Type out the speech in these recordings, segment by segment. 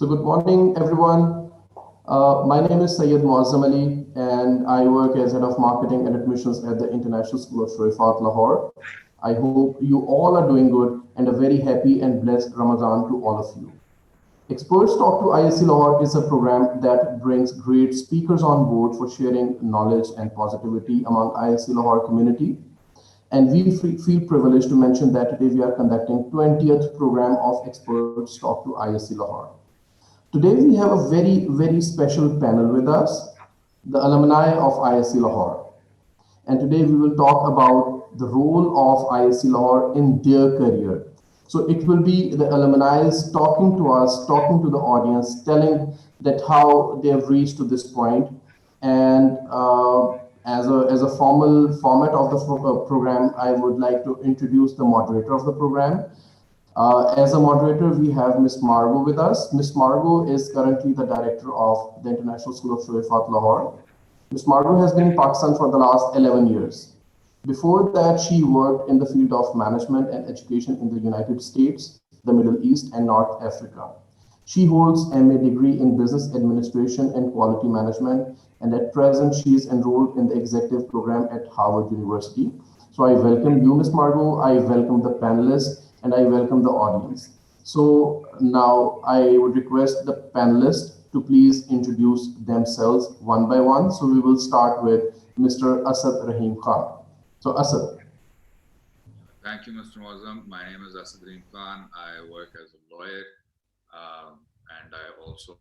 So good morning, everyone. My name is Syed Moazzam and I work as Head of Marketing and Admissions at the International School of Choueifat, Lahore. I hope you all are doing good and a very happy and blessed Ramadan to all of you. Experts Talk to ISC Lahore is a program that brings great speakers on board for sharing knowledge and positivity among ISC Lahore community. And we feel privileged to mention that today we are conducting 20th program of Experts Talk to ISC Lahore. Today we have a very, very special panel with us, the alumni of ISC Lahore. And today we will talk about the role of ISC Lahore in their career. So it will be the alumni talking to us, talking to the audience, telling that how they have reached to this point. And as a formal format of the program, I would like to introduce the moderator of the program. As a moderator, we have Ms. Margo with us. Ms. Margo is currently the director of the International School of Choueifat, Lahore. Ms. Margo has been in Pakistan for the last 11 years. Before that, she worked in the field of management and education in the United States, the Middle East, and North Africa. She holds MA degree in business administration and quality management, and at present, she is enrolled in the executive program at Harvard University. So I welcome you, Ms. Margo. I welcome the panelists, and I welcome the audience. So now I would request the panelists to please introduce themselves one by one. So we will start with Mr. Asad Rahim Khan. So Asad. Thank you, Mr. Moazzam. My name is Asad Rahim Khan. I work as a lawyer and I also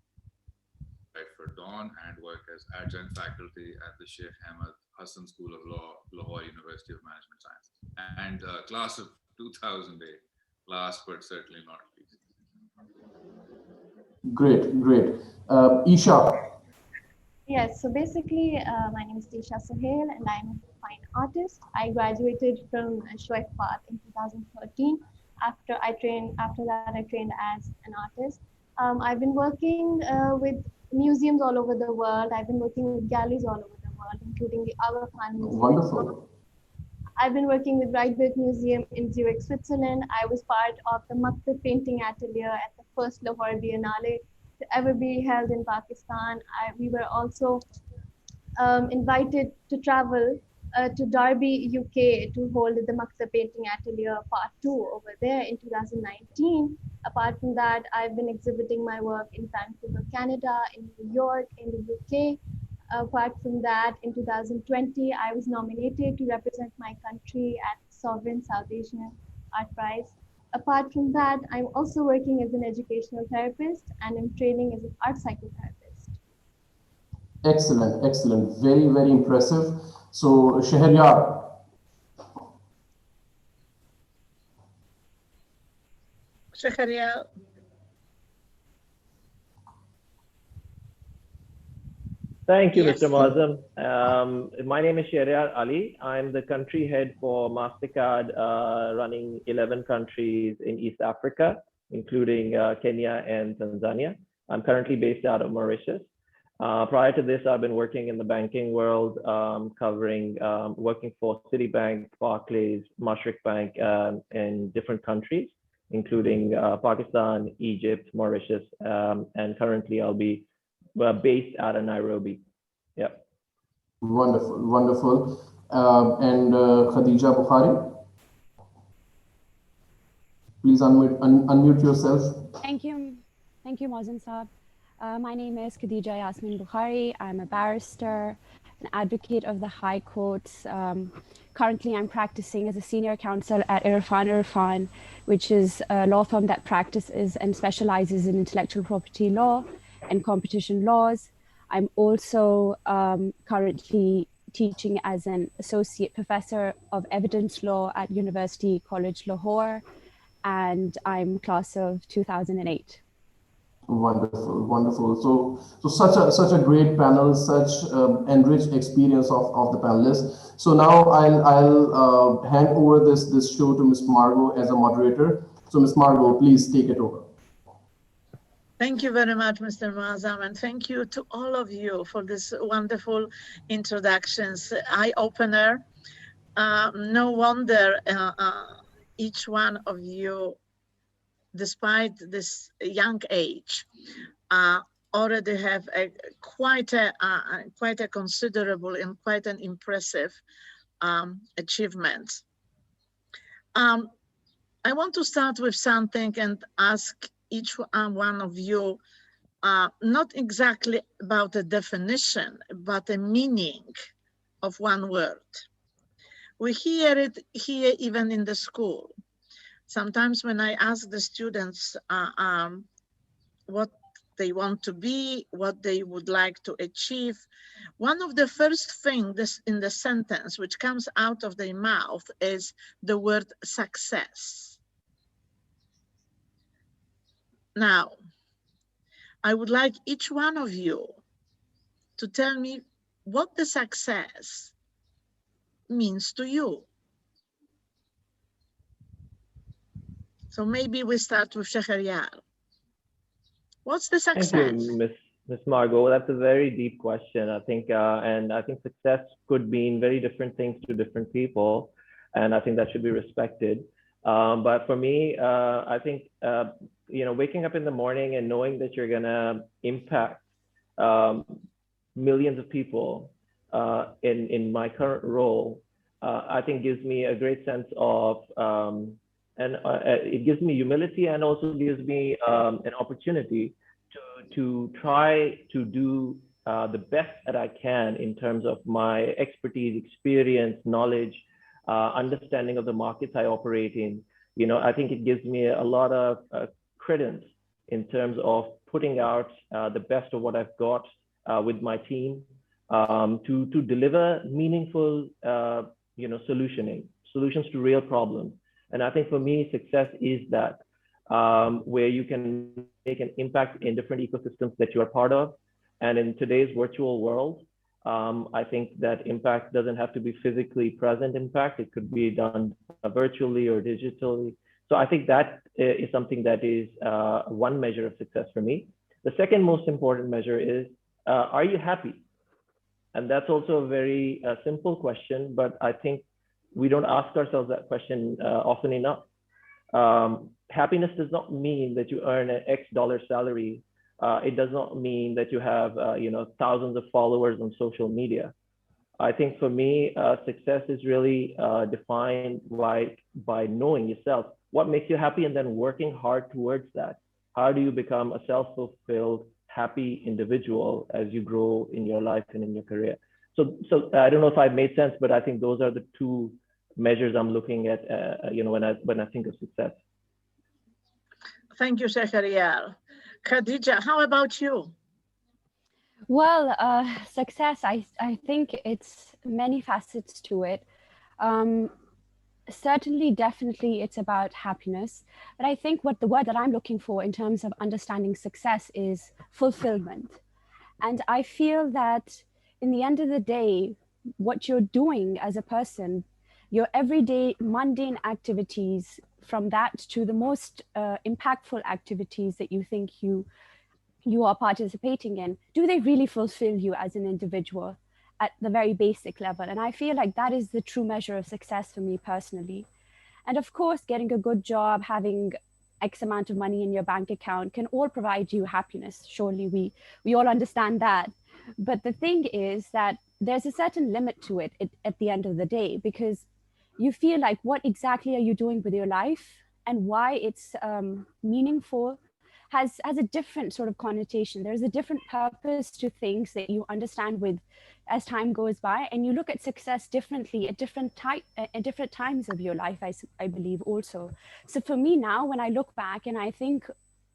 write for Dawn and work as adjunct faculty at the Sheikh Ahmed Hassan School of Law, Lahore University of Management Science. And class of 2008, last but certainly not least. Great, great. Eesha. Yes, so basically, my name is Eesha Suhail and I'm a fine artist. I graduated from Choueifat in 2013. After that, I trained as an artist. I've been working with museums all over the world. I've been working with galleries all over the world, including the Aga Khan Museum. Wonderful. I've been working with Rydberg Museum in Zurich, Switzerland. I was part of the Bakht painting atelier at the first Lahore Biennale to ever be held in Pakistan. We were also invited to travel to Derby, UK to hold the Bakht painting atelier part 2 over there in 2019. Apart from that, I've been exhibiting my work in Vancouver, Canada, in New York, in the UK. Apart from that, in 2020, I was nominated to represent my country at Sovereign South Asian Art Prize. Apart from that, I'm also working as an educational therapist and I'm training as an art psychotherapist. Excellent, excellent. Very, very impressive. So, Shehryar. Shehryar. Thank you, yes. Mr. Moazzam. My name is Shehryar Ali. I'm the country head for MasterCard, running 11 countries in East Africa, including Kenya and Tanzania. I'm currently based out of Mauritius. Prior to this, I've been working in the banking world, working for Citibank, Barclays, Mashreq Bank in different countries, including Pakistan, Egypt, Mauritius, and currently I'll be based out of Nairobi. Yeah. Wonderful, wonderful. And Khadija Bokhari, please unmute yourself. Thank you, Moazzam Saab. My name is Khadija Yasmin Bokhari. I'm a barrister, an advocate of the High Court. Currently, I'm practicing as a senior counsel at Irfan, which is a law firm that practices and specializes in intellectual property law and competition laws. I'm also currently teaching as an associate professor of evidence law at University College Lahore, and I'm class of 2008. Wonderful, wonderful. So such a great panel, such enriched experience of the panelists. So now I'll hand over this show to Ms. Margo as a moderator. So Ms. Margo, please take it over. Thank you very much, Mr. Moazzam, and thank you to all of you for this wonderful introductions, eye-opener. No wonder each one of you despite this young age, already have quite a considerable and quite an impressive achievement. I want to start with something and ask each one of you, not exactly about a definition, but a meaning of one word. We hear it here even in the school. Sometimes when I ask the students what they want to be, what they would like to achieve, one of the first things in the sentence which comes out of their mouth is the word success. Now, I would like each one of you to tell me what the success means to you. So maybe we start with Shehryar. What's the success? Thank you, Miss Margo. That's a very deep question, I think, and I think success could mean very different things to different people, and I think that should be respected. But for me, I think waking up in the morning and knowing that you're gonna impact millions of people in my current role, I think gives me a great sense of it gives me humility, and also gives me an opportunity to try to do the best that I can in terms of my expertise, experience, knowledge, understanding of the markets I operate in. I think it gives me a lot of credence in terms of putting out the best of what I've got with my team to deliver meaningful, solutions to real problems. And I think for me, success is that, where you can make an impact in different ecosystems that you are part of. And in today's virtual world, I think that impact doesn't have to be physically present impact. It could be done virtually or digitally. So I think that is something that is one measure of success for me. The second most important measure is, are you happy? And that's also a very simple question, but I think we don't ask ourselves that question often enough. Happiness does not mean that you earn an X dollar salary. It does not mean that you have thousands of followers on social media. I think for me, success is really defined by knowing yourself, what makes you happy, and then working hard towards that. How do you become a self-fulfilled, happy individual as you grow in your life and in your career? So I don't know if I've made sense, but I think those are the two measures I'm looking at, when I think of success. Thank you, Shehryar. Khadija, how about you? Well, success, I think it's many facets to it. Certainly, definitely, it's about happiness. But I think the word that I'm looking for in terms of understanding success is fulfillment. And I feel that in the end of the day, what you're doing as a person, your everyday mundane activities, from that to the most impactful activities that you think you are participating in, do they really fulfill you as an individual at the very basic level? And I feel like that is the true measure of success for me personally. And of course, getting a good job, having X amount of money in your bank account can all provide you happiness. Surely we all understand that. But the thing is that there's a certain limit to it at the end of the day, because you feel like, what exactly are you doing with your life, and why it's meaningful has a different sort of connotation. There's a different purpose to things that you understand as time goes by, and you look at success differently at different times of your life, I believe also. So for me now, when I look back and I think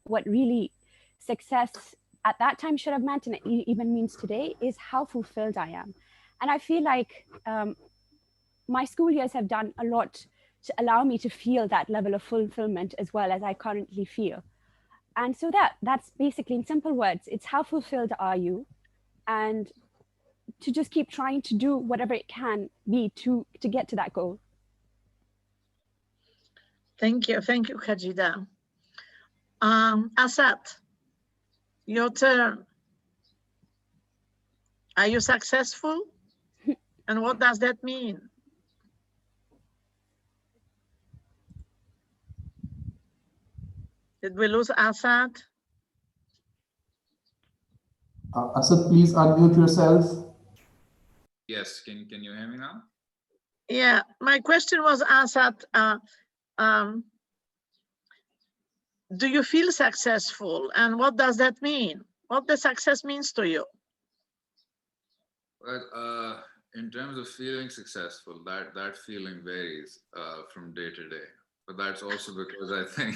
what really success at that time should have meant, and it even means today, is how fulfilled I am. And I feel like my school years have done a lot to allow me to feel that level of fulfillment as well as I currently feel. And so that's basically, in simple words, it's how fulfilled are you, and to just keep trying to do whatever it can be to get to that goal. Thank you, Khadija. Asad, your turn. Are you successful? And what does that mean? Did we lose Asad? Asad, please unmute yourself. Yes, can you hear me now? Yeah, my question was, Asad, do you feel successful, and what does that mean? What the success means to you? Well, in terms of feeling successful, that feeling varies from day to day. But that's also because I think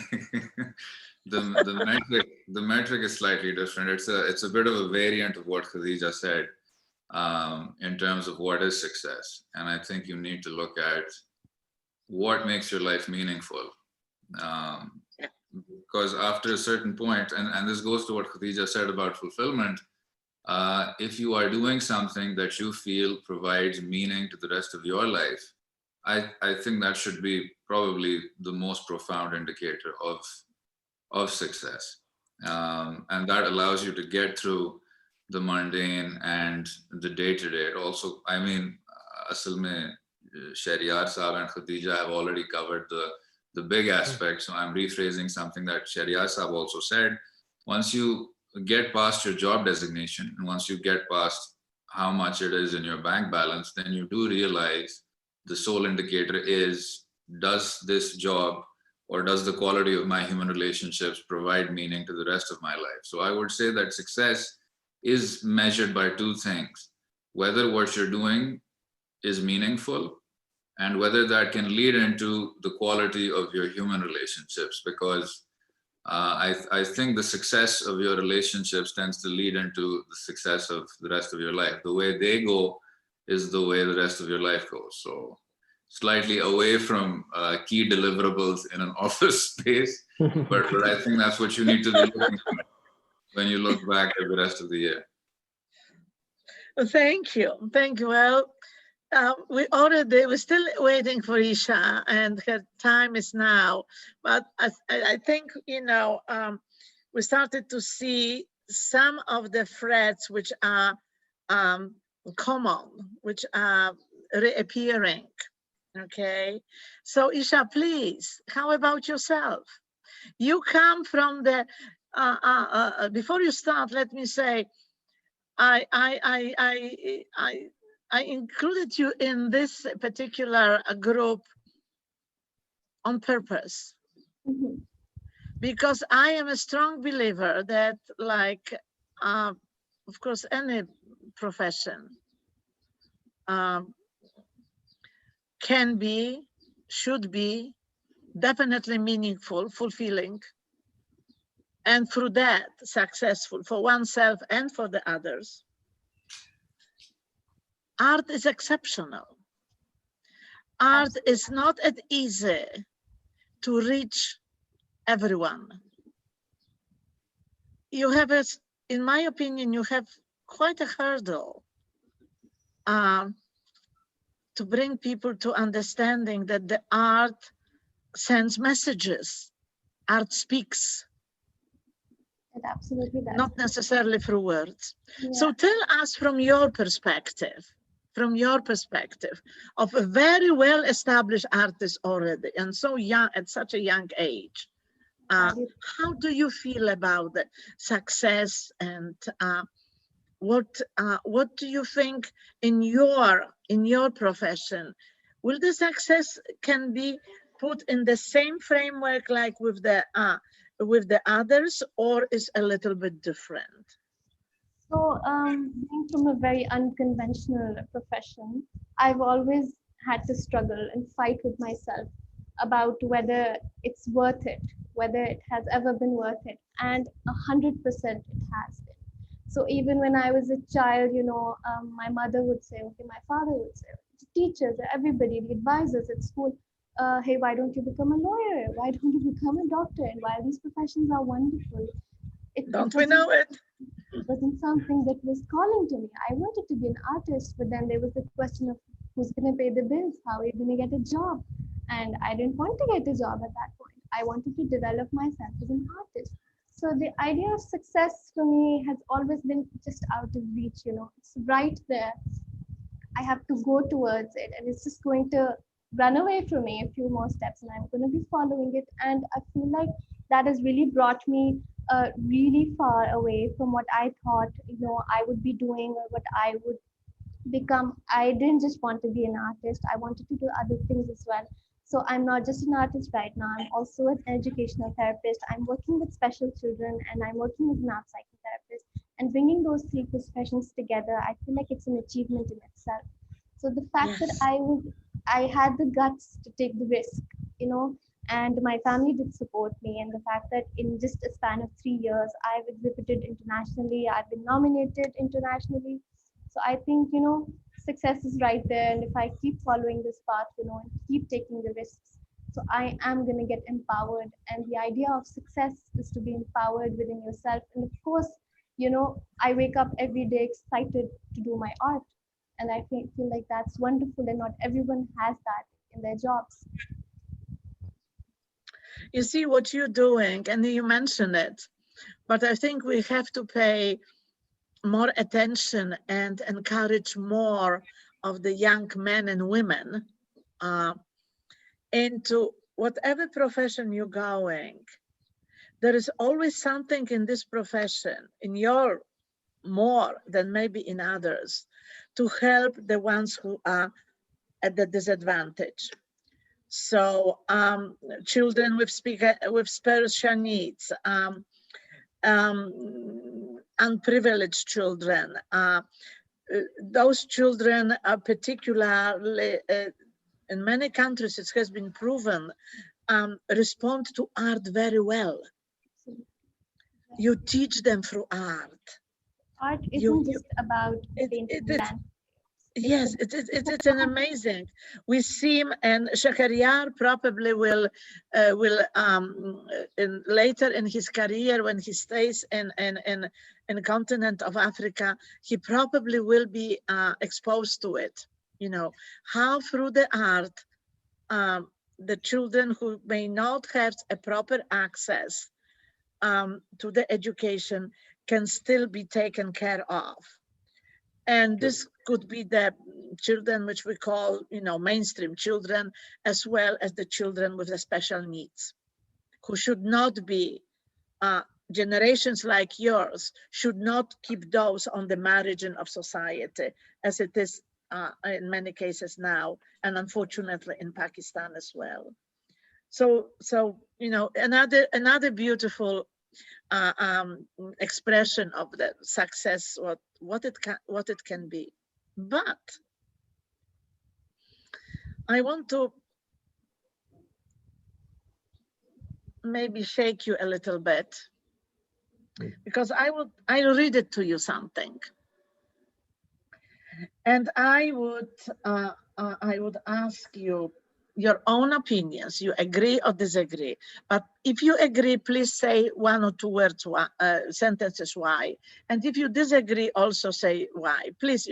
the metric is slightly different. It's a bit of a variant of what Khadija said in terms of what is success. And I think you need to look at what makes your life meaningful. Because after a certain point, and this goes to what Khadija said about fulfillment, if you are doing something that you feel provides meaning to the rest of your life, I think that should be probably the most profound indicator of success. And that allows you to get through the mundane and the day-to-day. It also, I mean, Asal mein Shehryar Saab and Khadija have already covered the big aspects. So I'm rephrasing something that Shehryar Saab also said. Once you get past your job designation, and once you get past how much it is in your bank balance, then you do realize the sole indicator is, does this job or does the quality of my human relationships provide meaning to the rest of my life? So I would say that success is measured by two things: whether what you're doing is meaningful, and whether that can lead into the quality of your human relationships. Because I think the success of your relationships tends to lead into the success of the rest of your life. The way they go is the way the rest of your life goes. So slightly away from key deliverables in an office space, but I think that's what you need to be looking for when you look back at the rest of the year. Thank you. Thank you. Well, we're still waiting for Eesha, and her time is now. But I think, you know, we started to see some of the threats which are common, which are reappearing. Okay. So Eesha, please, how about yourself? You come from the, before you start, let me say, I included you in this particular group on purpose, because I am a strong believer that, like, of course, any profession can be, should be definitely meaningful, fulfilling, and through that successful for oneself and for the others. Art is exceptional. Art is not as easy to reach everyone. You have, in my opinion, you have quite a hurdle to bring people to understanding that the art sends messages. Art speaks. It absolutely does. Not necessarily through words. Yeah. So tell us from your perspective of a very well-established artist already, and so young, at such a young age, how do you feel about the success, and what do you think in your profession? Will the success can be put in the same framework like with the others, or is a little bit different? So, being from a very unconventional profession, I've always had to struggle and fight with myself about whether it's worth it, whether it has ever been worth it, and 100% it has been. So even when I was a child, you know, my mother would say, okay, my father would say, the teachers, everybody, the advisors at school, hey, why don't you become a lawyer? Why don't you become a doctor? And while these professions are wonderful, Don't we know it? It wasn't something that was calling to me. I wanted to be an artist, but then there was the question of who's going to pay the bills? How are you going to get a job? And I didn't want to get a job at that point. I wanted to develop myself as an artist. So the idea of success for me has always been just out of reach, you know, it's right there. I have to go towards it, and it's just going to run away from me a few more steps, and I'm going to be following it. And I feel like that has really brought me really far away from what I thought, I would be doing or what I would become. I didn't just want to be an artist, I wanted to do other things as well. So I'm not just an artist right now, I'm also an educational therapist. I'm working with special children and I'm working as an art psychotherapist. And bringing those three professions together, I feel like it's an achievement in itself. So the fact that I had the guts to take the risk, and my family did support me, and the fact that in just a span of 3 years I've exhibited internationally, I've been nominated internationally. So I think, success is right there. And if I keep following this path, and keep taking the risks, so I am going to get empowered. And the idea of success is to be empowered within yourself. And of course, I wake up every day excited to do my art. And I feel like that's wonderful. And not everyone has that in their jobs. You see what you're doing, and you mentioned it, but I think we have to pay more attention and encourage more of the young men and women into whatever profession you're going. There is always something in this profession, in your more than maybe in others, to help the ones who are at the disadvantage. So children with special needs, unprivileged children, those children are particularly, in many countries it has been proven, respond to art very well. You teach them through art. Art isn't just about painting landscapes. Yes, it's an amazing. We see him, and Shehryar probably will later in his career, when he stays in the continent of Africa, he probably will be exposed to it. How through the art, the children who may not have a proper access to the education can still be taken care of. And this could be the children which we call, mainstream children, as well as the children with the special needs, who should not be, generations like yours should not keep those on the margin of society, as it is in many cases now, and unfortunately in Pakistan as well. So another beautiful expression of the success, what it can be. But I want to maybe shake you a little bit, because I'll read it to you something, and I would ask you your own opinions. You agree or disagree? But if you agree, please say one or two words, sentences why. And if you disagree, also say why. Please,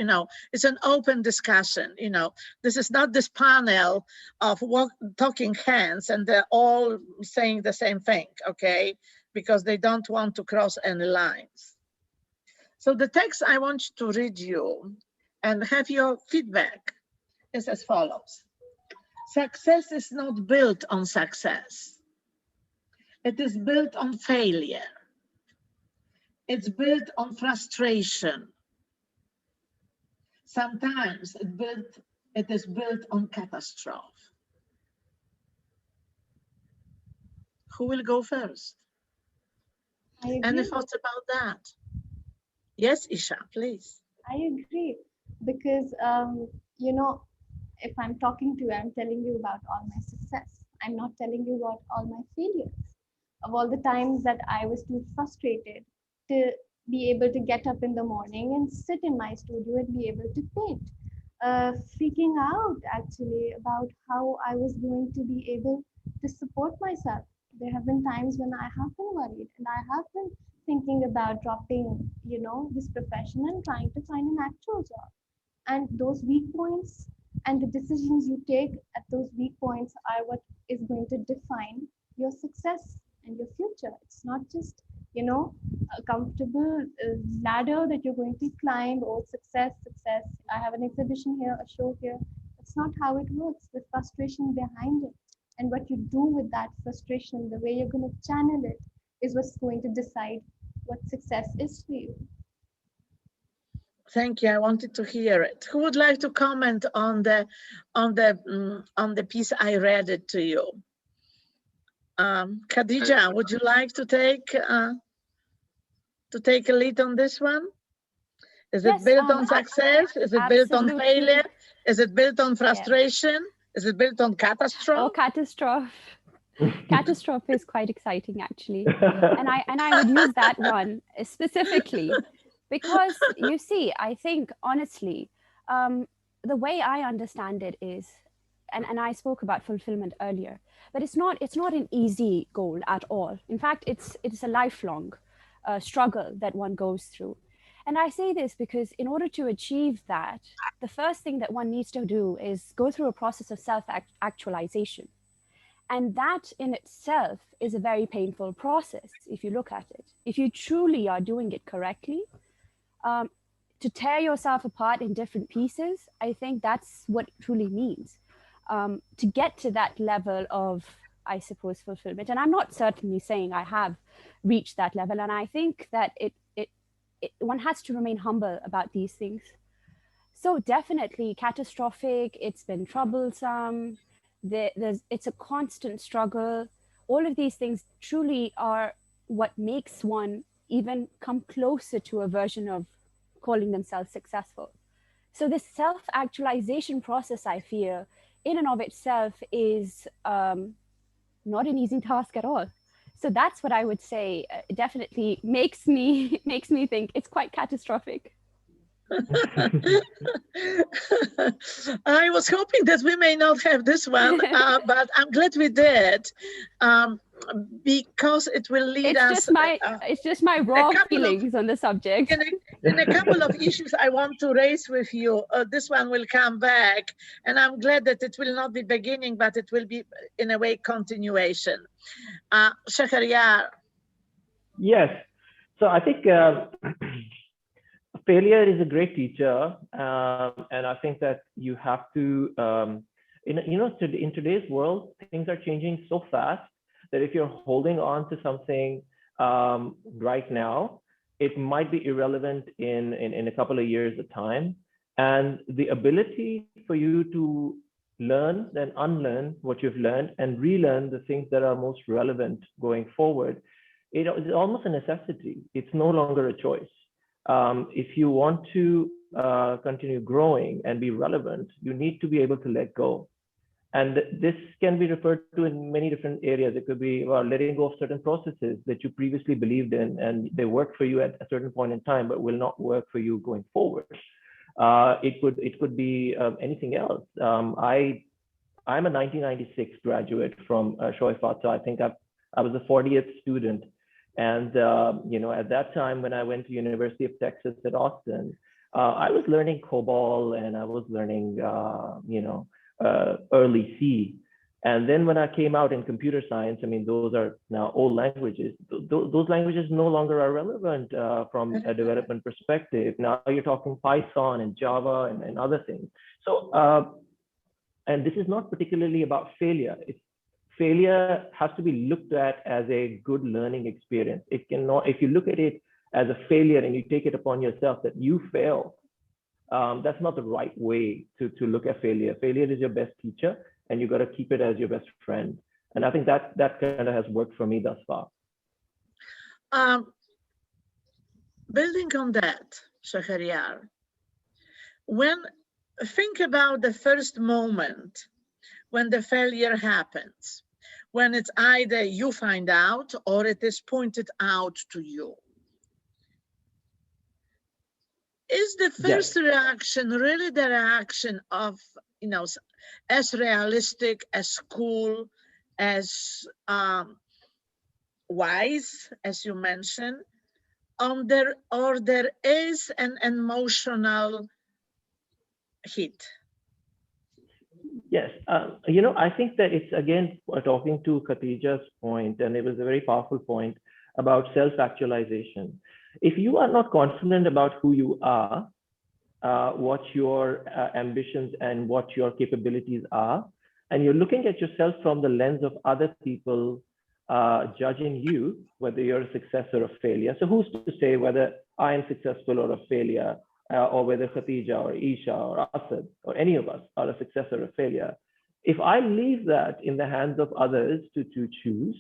it's an open discussion. This is not this panel of talking hands and they're all saying the same thing, okay? Because they don't want to cross any lines. So the text I want to read you and have your feedback is as follows. Success is not built on success. It is built on failure. It's built on frustration. Sometimes it is built on catastrophe. Who will go first? Any thoughts about that? Yes, Eesha, please. I agree, because, if I'm talking to you, I'm telling you about all my success. I'm not telling you about all my failures, of all the times that I was too frustrated to be able to get up in the morning and sit in my studio and be able to paint. Freaking out actually about how I was going to be able to support myself. There have been times when I have been worried and I have been thinking about dropping, this profession and trying to find an actual job. And those weak points and the decisions you take at those weak points are what is going to define your success and your future. It's not just, a comfortable ladder that you're going to climb. Oh, success. I have an exhibition here, a show here. It's not how it works. The frustration behind it And what you do with that frustration, the way you're going to channel it, is what's going to decide what success is for you. Thank you. I wanted to hear it. Who would like to comment on the piece I read it to you? Khadija, would you like to take a lead on this one? Is it built on success? Is it built on failure? Is it built on frustration? Is it built on catastrophe? Oh, catastrophe. Catastrophe is quite exciting, actually. And I would use that one specifically because, you see, I think, honestly, the way I understand it is, and I spoke about fulfillment earlier, but it's not an easy goal at all. In fact, it's a lifelong struggle that one goes through. And I say this because in order to achieve that, the first thing that one needs to do is go through a process of self-actualization. And that in itself is a very painful process if you look at it. If you truly are doing it correctly, to tear yourself apart in different pieces, I think that's what it truly means. To get to that level of, I suppose, fulfillment. And I'm not certainly saying I have reached that level. And I think that one has to remain humble about these things. So definitely catastrophic, it's been troublesome, it's a constant struggle. All of these things truly are what makes one even come closer to a version of calling themselves successful. So this self-actualization process, I feel, in and of itself is not an easy task at all. So that's what I would say. It definitely makes me think it's quite catastrophic. I was hoping that we may not have this one, but I'm glad we did, because it will lead us. It's just my raw feelings on the subject. In a couple of issues I want to raise with you, this one will come back, and I'm glad that it will not be beginning, but it will be, in a way, continuation. Shehryar. Yes. So I think failure is a great teacher, and I think that you have to, in today's world, things are changing so fast that if you're holding on to something right now, it might be irrelevant in a couple of years of time. And the ability for you to learn, then unlearn what you've learned and relearn the things that are most relevant going forward, it's almost a necessity. It's no longer a choice. If you want to continue growing and be relevant, you need to be able to let go. And this can be referred to in many different areas. It could be letting go of certain processes that you previously believed in and they worked for you at a certain point in time, but will not work for you going forward. It could be anything else. I'm a 1996 graduate from Choueifat, so I think I was the 40th student. And at that time, when I went to University of Texas at Austin, I was learning COBOL and I was learning, early C. And then when I came out in computer science, I mean, those are now old languages. Those languages no longer are relevant from a development perspective. Now you're talking Python and Java and other things. So, and this is not particularly about failure. Failure has to be looked at as a good learning experience. It cannot, if you look at it as a failure and you take it upon yourself that you fail, that's not the right way to look at failure. Failure is your best teacher, and you got to keep it as your best friend. And I think that kind of has worked for me thus far. Building on that, Shehryar, think about the first moment when the failure happens, when it's either you find out or it is pointed out to you. Is the first reaction really the reaction of, as realistic, as cool, as wise, as you mentioned, or there is an emotional hit? Yes, I think that it's, again, talking to Khadija's point, and it was a very powerful point about self-actualization. If you are not confident about who you are, what your ambitions and what your capabilities are, and you're looking at yourself from the lens of other people judging you, whether you're a success or a failure. So who's to say whether I am successful or a failure, or whether Khadija or Eesha or Asad or any of us are a success or a failure? If I leave that in the hands of others to choose,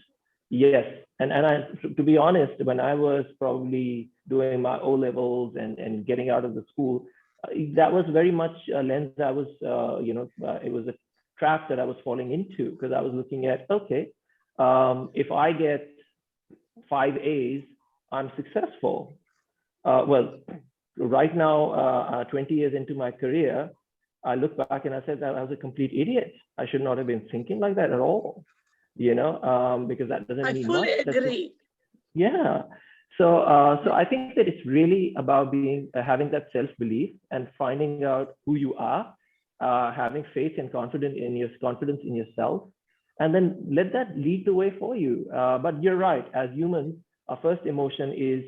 yes. And to be honest, when I was probably doing my O-levels and getting out of the school, that was very much a lens I was, it was a trap that I was falling into, because I was looking at, okay, if I get 5 A's, I'm successful. Well, right now, 20 years into my career, I look back and I said that I was a complete idiot. I should not have been thinking like that at all, because that doesn't mean much. I fully agree. Yeah. So I think that it's really about having that self-belief and finding out who you are, having faith and confidence in yourself, and then let that lead the way for you. But you're right, as humans, our first emotion is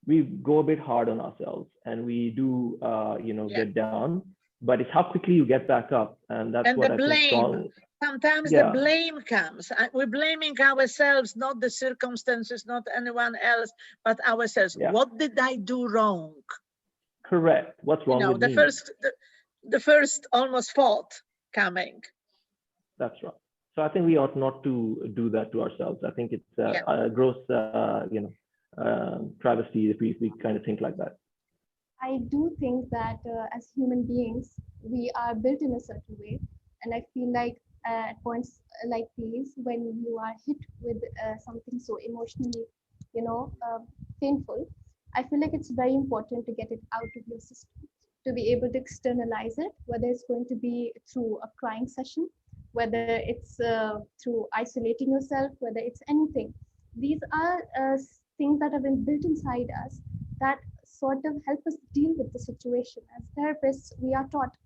we go a bit hard on ourselves and we do, get down, but it's how quickly you get back up. And that's what I think strong. Sometimes the blame comes. We're blaming ourselves, not the circumstances, not anyone else, but ourselves. Yeah. What did I do wrong? Correct. What's wrong with me? The first almost thought coming. That's right. So I think we ought not to do that to ourselves. I think it's a gross, travesty if we kind of think like that. I do think that as human beings, we are built in a certain way. And I feel like at points like these, when you are hit with something so emotionally, painful, I feel like it's very important to get it out of your system, to be able to externalize it, whether it's going to be through a crying session, whether it's through isolating yourself, whether it's anything. These are things that have been built inside us that sort of help us deal with the situation. As therapists, we are taught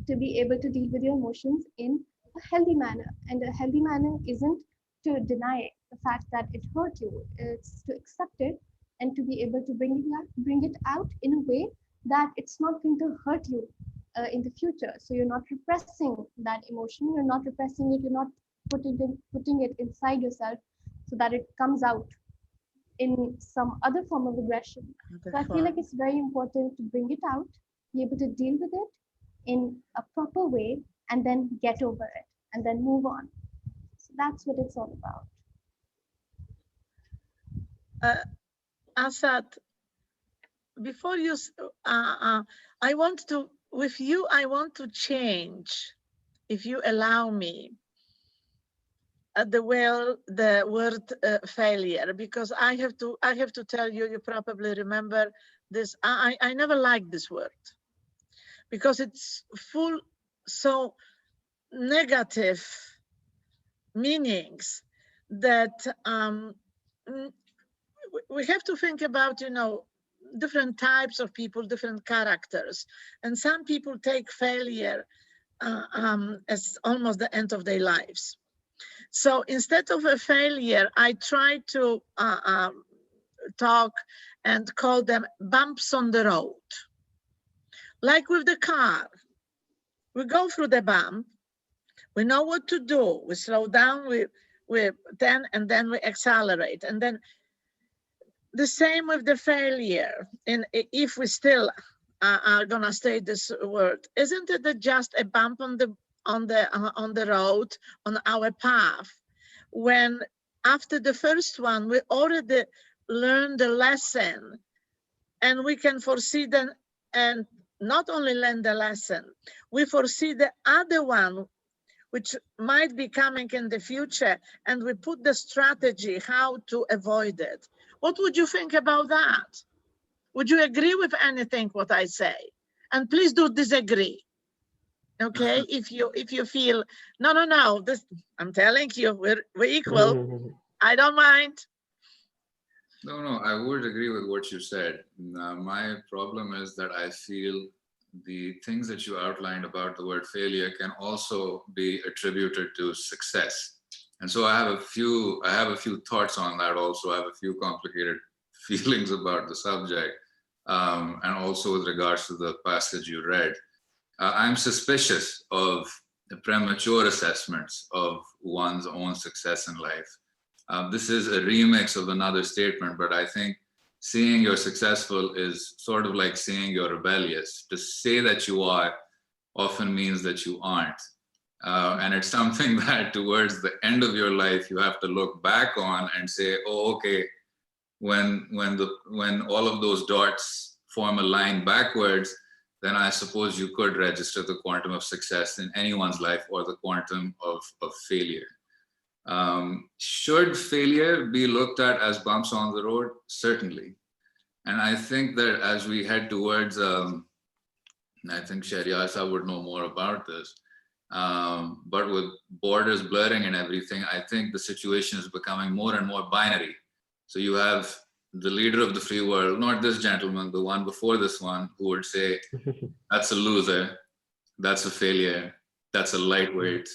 to be able to deal with your emotions in a healthy manner. And a healthy manner isn't to deny the fact that it hurt you. It's to accept it and to be able to bring it out in a way that it's not going to hurt you in the future. So you're not repressing that emotion, you're not repressing it, you're not putting it inside yourself so that it comes out in some other form of aggression. So I feel like it's very important to bring it out, be able to deal with it in a proper way, and then get over it and then move on. So that's what it's all about. Asad, before you, I want to change, if you allow me, the word failure, because I have to tell you, you probably remember this. I never liked this word because it's full so negative meanings that we have to think about, different types of people, different characters, and some people take failure as almost the end of their lives. So instead of a failure, I try to talk and call them bumps on the road. Like with the car, we go through the bump, we know what to do, we slow down, we 10, and then we accelerate. And then the same with the failure. And if we still are gonna say this word, isn't it just a bump on the road, on our path, when after the first one, we already learned the lesson and we can foresee them, and not only learn the lesson, we foresee the other one, which might be coming in the future, and we put the strategy how to avoid it. What would you think about that? Would you agree with anything what I say? And please do disagree. Okay, if you feel no, this, I'm telling you, we're equal. I don't mind. No, I would agree with what you said. My problem is that I feel the things that you outlined about the word failure can also be attributed to success. And so I have a few thoughts on that also. I have a few complicated feelings about the subject, and also with regards to the passage you read. I'm suspicious of premature assessments of one's own success in life. This is a remix of another statement, but I think seeing you're successful is sort of like saying you're rebellious. To say that you are often means that you aren't. And it's something that towards the end of your life, you have to look back on and say, oh, okay, when all of those dots form a line backwards, then I suppose you could register the quantum of success in anyone's life or the quantum of failure. Should failure be looked at as bumps on the road? Certainly. And I think that as we head towards, I think Shehryar would know more about this, but with borders blurring and everything, I think the situation is becoming more and more binary. So you have the leader of the free world, not this gentleman, the one before this one, who would say, that's a loser, that's a failure, that's a lightweight,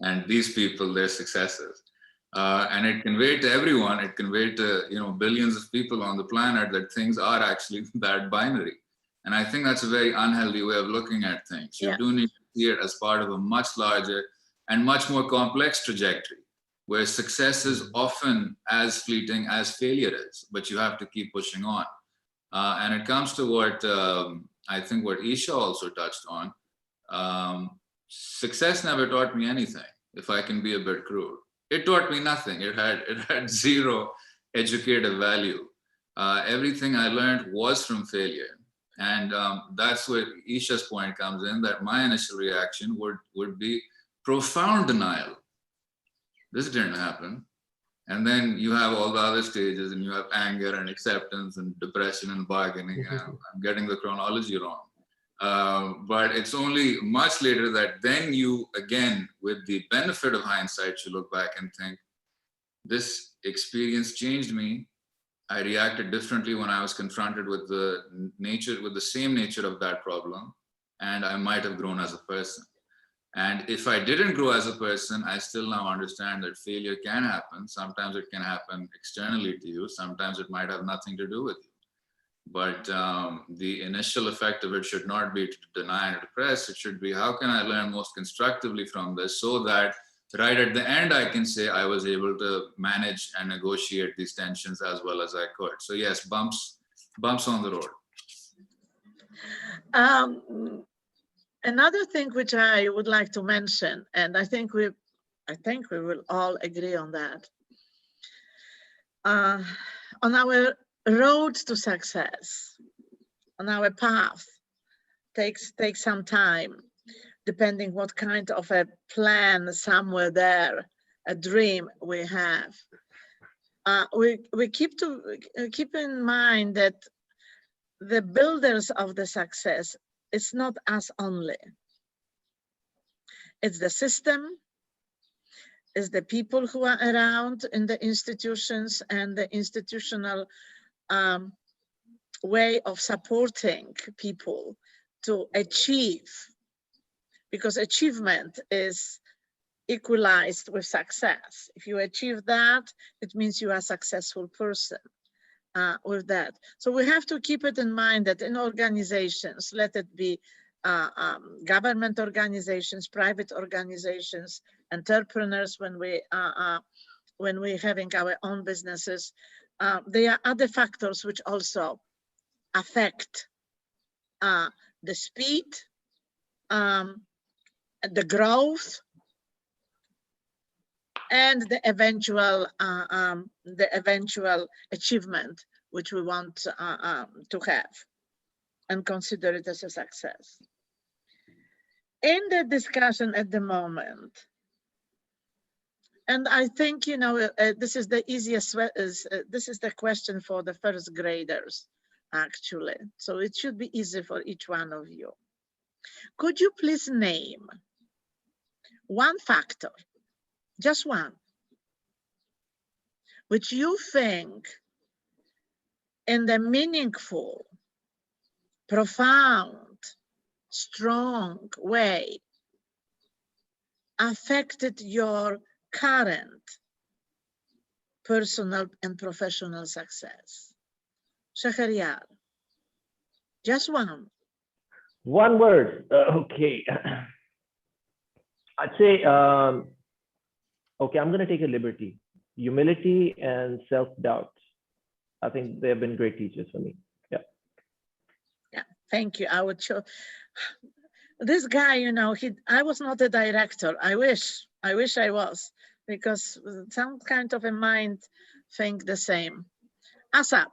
and these people, they're successes. And it conveyed to everyone, it conveyed to billions of people on the planet that things are actually that binary. And I think that's a very unhealthy way of looking at things. You do need to see it as part of a much larger and much more complex trajectory, where success is often as fleeting as failure is, but you have to keep pushing on. And it comes to what I think what Eesha also touched on. Success never taught me anything, if I can be a bit crude. It taught me nothing. It had zero educative value. Everything I learned was from failure. And that's where Eesha's point comes in, that my initial reaction would be profound denial. This didn't happen. And then you have all the other stages, and you have anger and acceptance and depression and bargaining. I'm getting the chronology wrong. But it's only much later that then you, again, with the benefit of hindsight, you look back and think, this experience changed me. I reacted differently when I was confronted with the same nature of that problem, and I might have grown as a person. And if I didn't grow as a person, I still now understand that failure can happen. Sometimes it can happen externally to you. Sometimes it might have nothing to do with you. But the initial effect of it should not be to deny and depress. It should be, how can I learn most constructively from this, so that right at the end, I can say I was able to manage and negotiate these tensions as well as I could. So yes, bumps on the road. Another thing which I would like to mention, and I think we will all agree on that. On our road to success, on our path, takes some time, depending what kind of a plan somewhere there, a dream we have. We keep in mind that the builders of the success, it's not us only. It's the system, it's the people who are around in the institutions and the institutional way of supporting people to achieve, because achievement is equalized with success. If you achieve that, it means you are a successful person. With that. So we have to keep it in mind that in organizations, let it be government organizations, private organizations, entrepreneurs, when we're having our own businesses, there are other factors which also affect the speed, the growth, and the eventual achievement which we want to have and consider it as a success. In the discussion at the moment, and I think, this is the easiest, this is the question for the first graders, actually. So it should be easy for each one of you. Could you please name one factor, just one, which you think in the meaningful, profound, strong way affected your current personal and professional success? Shehryar, just one. One word, okay. I'd say, okay, I'm going to take a liberty. Humility and self-doubt. I think they have been great teachers for me. Yeah. Yeah, thank you. I would show this guy, you know, I was not a director. I wish I was, because some kind of a mind think the same. Asad.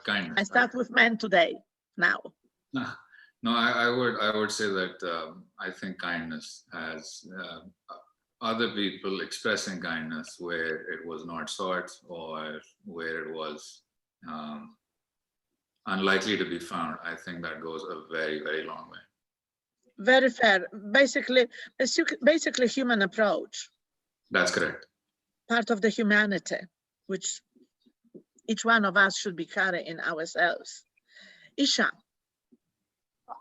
Kindness. I start with men today now. No, I would say that I think kindness has other people expressing kindness where it was not sought or where it was unlikely to be found. I think that goes a very, very long way. Very fair. Basically human approach. That's correct. Part of the humanity, which each one of us should be carrying ourselves. Eesha.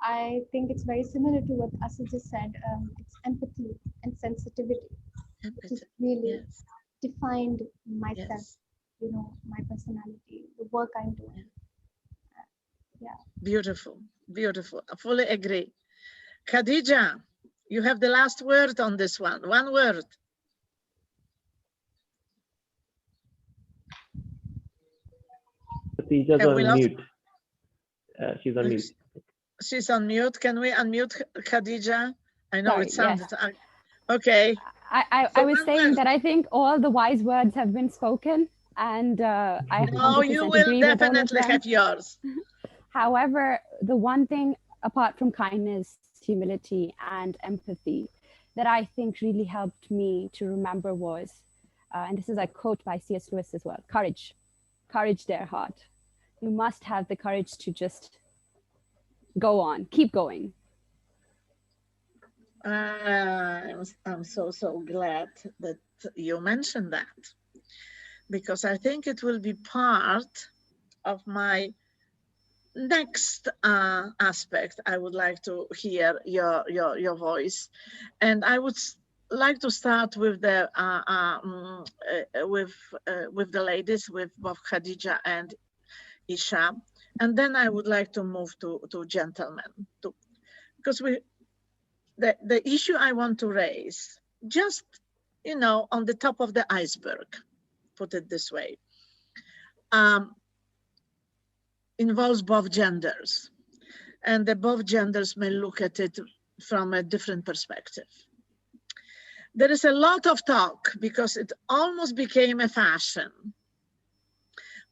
I think it's very similar to what Asad just said. It's empathy and sensitivity. Which is really defined myself, Yes. you know, my personality, the work I'm doing. Yeah. Beautiful, beautiful. I fully agree. Khadija, you have the last word on this one. One word. Khadija's on mute. She's on mute. She's on mute. Can we unmute Khadija? I know Sorry, it sounded. yes. Okay. I was saying that I think all the wise words have been spoken, and I 100% you will agree with all of definitely them. have yours. However, the one thing apart from kindness, humility, and empathy that I think really helped me to remember was, and this is a quote by C.S. Lewis as well, courage. Courage, dear heart. You must have the courage to just go on, keep going. I'm so glad that you mentioned that, because I think it will be part of my next aspect. I would like to hear your voice, and I would like to start with the with the ladies, with both Khadija and Eesha, and then I would like to move to gentlemen, because the issue I want to raise, just, you know, on the top of the iceberg, put it this way, involves both genders, and the both genders may look at it from a different perspective. There is a lot of talk, because it almost became a fashion,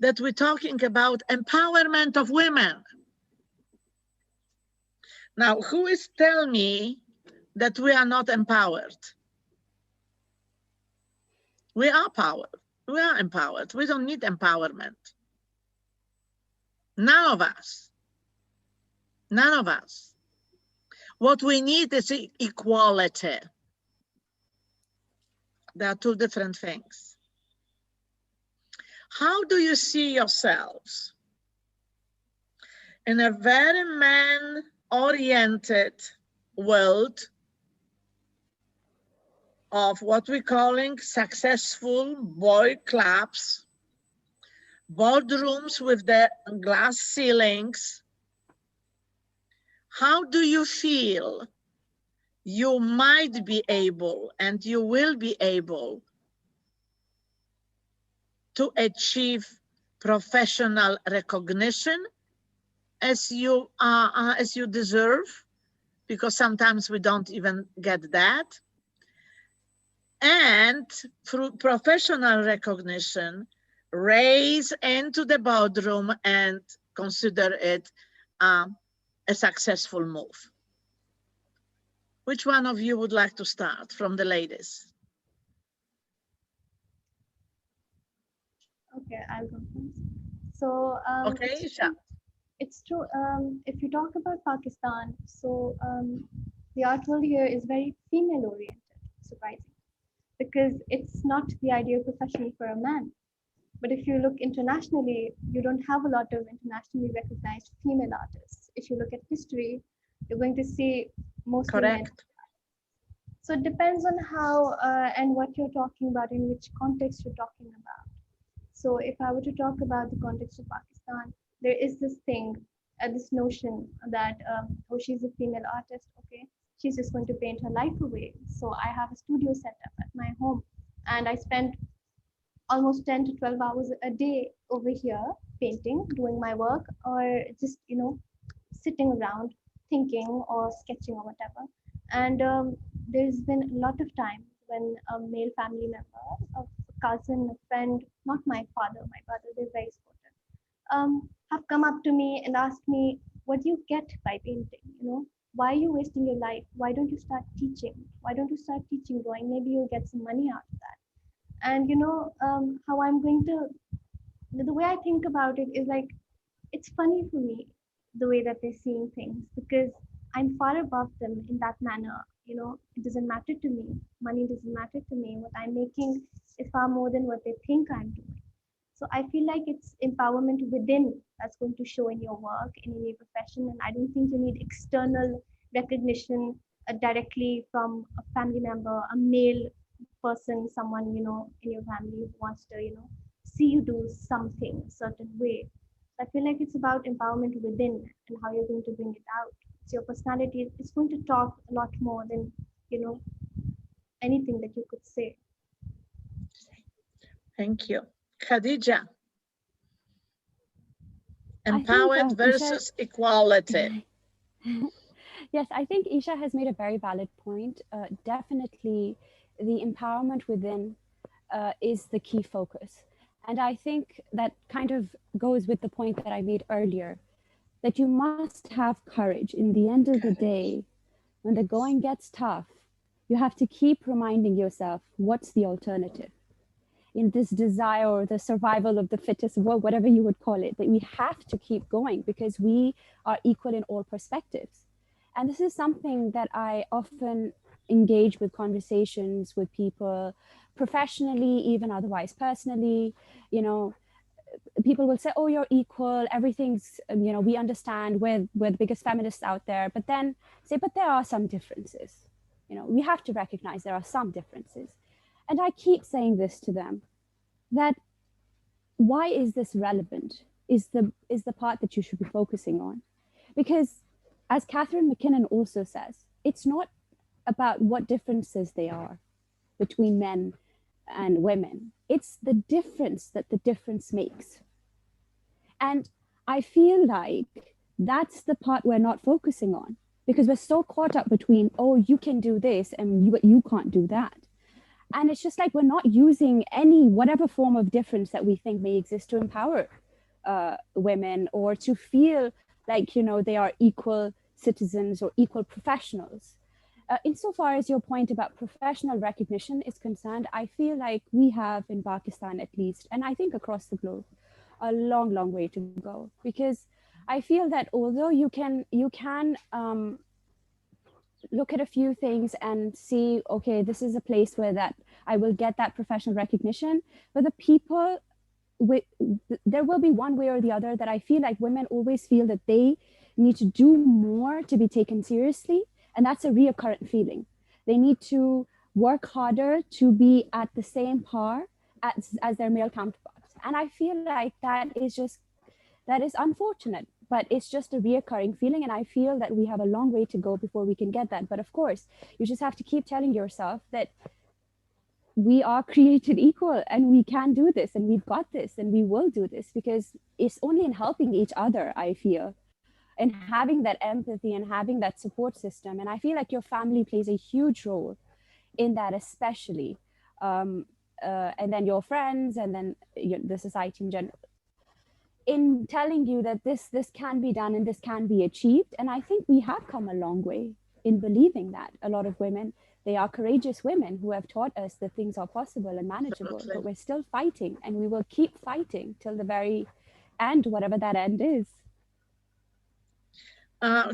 that we're talking about empowerment of women. Now, who is telling me that we are not empowered? We are powered. We are empowered. We don't need empowerment. None of us. None of us. What we need is equality. There are two different things. How do you see yourselves in a very man-oriented world of what we're calling successful boy clubs, boardrooms with the glass ceilings? How do you feel you might be able, and you will be able, to achieve professional recognition as you deserve, because sometimes we don't even get that, and through professional recognition, raise into the boardroom and consider it a successful move? Which one of you would like to start from the ladies? Okay, I'll go first. So Okay, Eesha. it's true. If you talk about Pakistan, so the art world here is very female oriented, surprising, because it's not the ideal profession for a man. But if you look internationally, you don't have a lot of internationally recognized female artists. If you look at history, you're going to see mostly men. Correct. So it depends on how and what you're talking about, in which context you're talking about. So if I were to talk about the context of Pakistan, there is this thing, this notion that, oh, she's a female artist, okay, she's just going to paint her life away. So I have a studio set up at my home, and I spend almost 10 to 12 hours a day over here painting, doing my work, or just, sitting around thinking or sketching or whatever. And there's been a lot of times when a male family member, a cousin, a friend, not my father, my brother, they're very supportive, have come up to me and asked me, what do you get by painting? Why are you wasting your life? Why don't you start teaching? Why don't you start teaching drawing? Maybe you'll get some money out of that. And how I'm going to, the way I think about it is like, it's funny for me, the way that they're seeing things, because I'm far above them in that manner. It doesn't matter to me. Money doesn't matter to me. What I'm making is far more than what they think I'm doing. So I feel like it's empowerment within that's going to show in your work, in your profession. And I don't think you need external recognition directly from a family member, a male person, someone, in your family who wants to, see you do something a certain way. So I feel like it's about empowerment within and how you're going to bring it out. So your personality is going to talk a lot more than, anything that you could say. Thank you. Khadija. I think, Empowered versus equality. Yes, I think Eesha has made a very valid point. Definitely the empowerment within is the key focus. And I think that kind of goes with the point that I made earlier, that you must have courage. In the end of the day, when the going gets tough, you have to keep reminding yourself, what's the alternative? In this desire or the survival of the fittest, whatever you would call it, that we have to keep going because we are equal in all perspectives. And this is something that I often engage with conversations with people professionally, even otherwise personally. People will say, oh, you're equal, everything's, we understand, we're the biggest feminists out there, but then say, but there are some differences. We have to recognize there are some differences. And I keep saying this to them, that why is this relevant is the part that you should be focusing on. Because as Catherine McKinnon also says, it's not about what differences they are between men and women. It's the difference that the difference makes. And I feel like that's the part we're not focusing on, because we're so caught up between, oh, you can do this and you can't do that. And it's just like we're not using whatever form of difference that we think may exist to empower women or to feel like, they are equal citizens or equal professionals. Insofar as your point about professional recognition is concerned, I feel like we have in Pakistan at least, and I think across the globe, a long, long way to go. Because I feel that although you can look at a few things and see, okay, this is a place where that I will get that professional recognition, but the people, there will be one way or the other that I feel like women always feel that they need to do more to be taken seriously. And that's a reoccurrent feeling. They need to work harder to be at the same par as their male counterparts. And I feel like that is unfortunate, but it's just a reoccurring feeling. And I feel that we have a long way to go before we can get that. But of course, you just have to keep telling yourself that we are created equal and we can do this and we've got this and we will do this, because it's only in helping each other, I feel, and having that empathy and having that support system. And I feel like your family plays a huge role in that, especially. And then your friends, and then the society in general, in telling you that this can be done and this can be achieved. And I think we have come a long way in believing that. A lot of women, they are courageous women who have taught us that things are possible and manageable. Absolutely. But we're still fighting, and we will keep fighting till the very end, whatever that end is.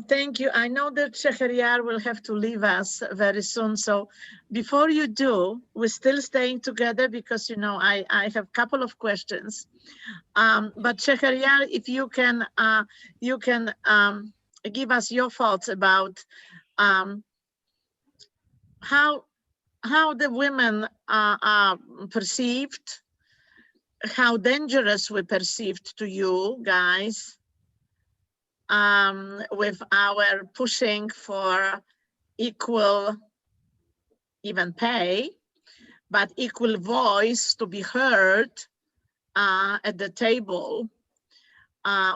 Thank you. I know that Shehryar will have to leave us very soon. So before you do, we're still staying together because, I have a couple of questions. But Shehryar, if you can give us your thoughts about how the women are perceived, how dangerous we perceived to you guys, with our pushing for equal even pay, but equal voice to be heard at the table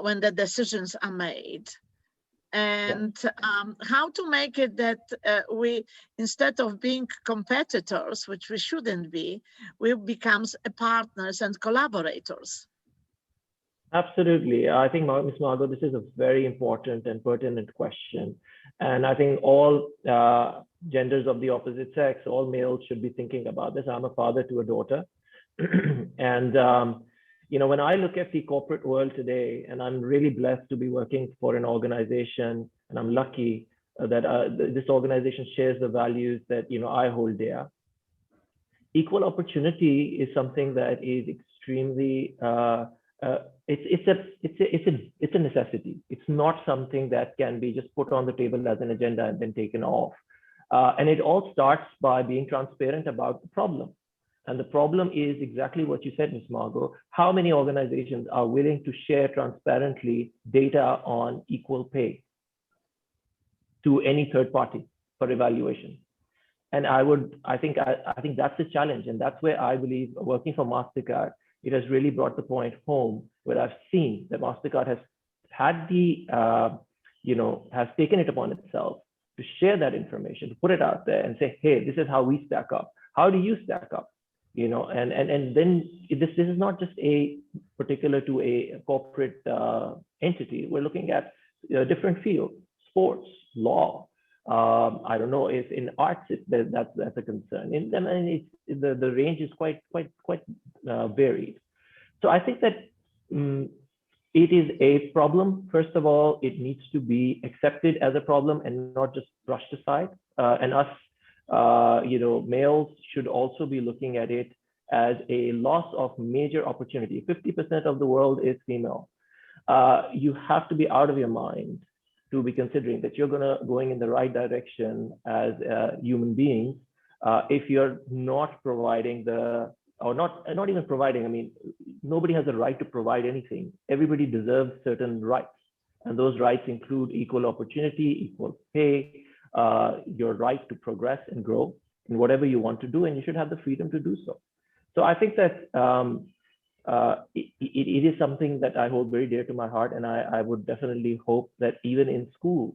when the decisions are made. And how to make it that we, instead of being competitors, which we shouldn't be, we become partners and collaborators. Absolutely. I think, Ms. Margo, this is a very important and pertinent question. And I think all genders of the opposite sex, all males should be thinking about this. I'm a father to a daughter. And, you know, when I look at the corporate world today, and I'm really blessed to be working for an organization, and I'm lucky that this organization shares the values that, you know, I hold dear. Equal opportunity is something that is extremely, it's a necessity. It's not something that can be just put on the table as an agenda and then taken off. And it all starts by being transparent about the problem. And the problem is exactly what you said, Ms. Margo. How many organizations are willing to share transparently data on equal pay to any third party for evaluation? And I think that's the challenge. And that's where I believe, working for MasterCard, it has really brought the point home, where I've seen that MasterCard has had the, has taken it upon itself to share that information, to put it out there and say, hey, this is how we stack up. How do you stack up? You know, and then this is not just a particular to a corporate entity. We're looking at different fields, sports, law. I don't know if in arts that's a concern. The range is quite varied. So I think that it is a problem. First of all, it needs to be accepted as a problem and not just brushed aside. And us, males should also be looking at it as a loss of major opportunity. 50% of the world is female. You have to be out of your mind to be considering that you're going in the right direction as human beings if you're not providing not even providing. I mean, nobody has a right to provide anything. Everybody deserves certain rights, and those rights include equal opportunity, equal pay, your right to progress and grow in whatever you want to do, and you should have the freedom to do so. So I think that it is something that I hold very dear to my heart, and I would definitely hope that even in schools,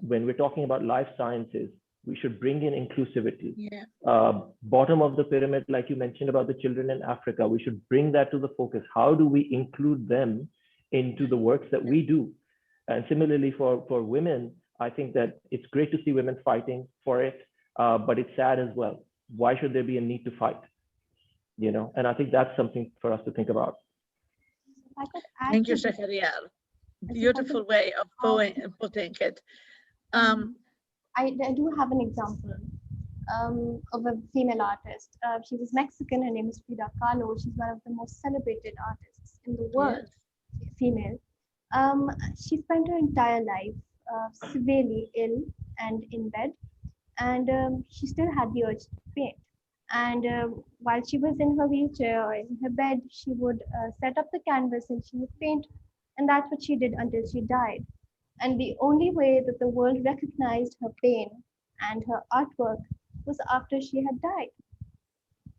when we're talking about life sciences, we should bring in inclusivity. Yeah. Bottom of the pyramid, like you mentioned about the children in Africa, we should bring that to the focus. How do we include them into the works that we do? And similarly for women, I think that it's great to see women fighting for it, but it's sad as well. Why should there be a need to fight? You know, and I think that's something for us to think about. Thank you, Shehryar. Beautiful way of putting it. I do have an example of a female artist. She was Mexican. Her name is Frida Kahlo. She's one of the most celebrated artists in the world, yes. Female. She spent her entire life severely ill and in bed, and she still had the urge to paint. And while she was in her wheelchair or in her bed, she would set up the canvas and she would paint. And that's what she did until she died. And the only way that the world recognized her pain and her artwork was after she had died.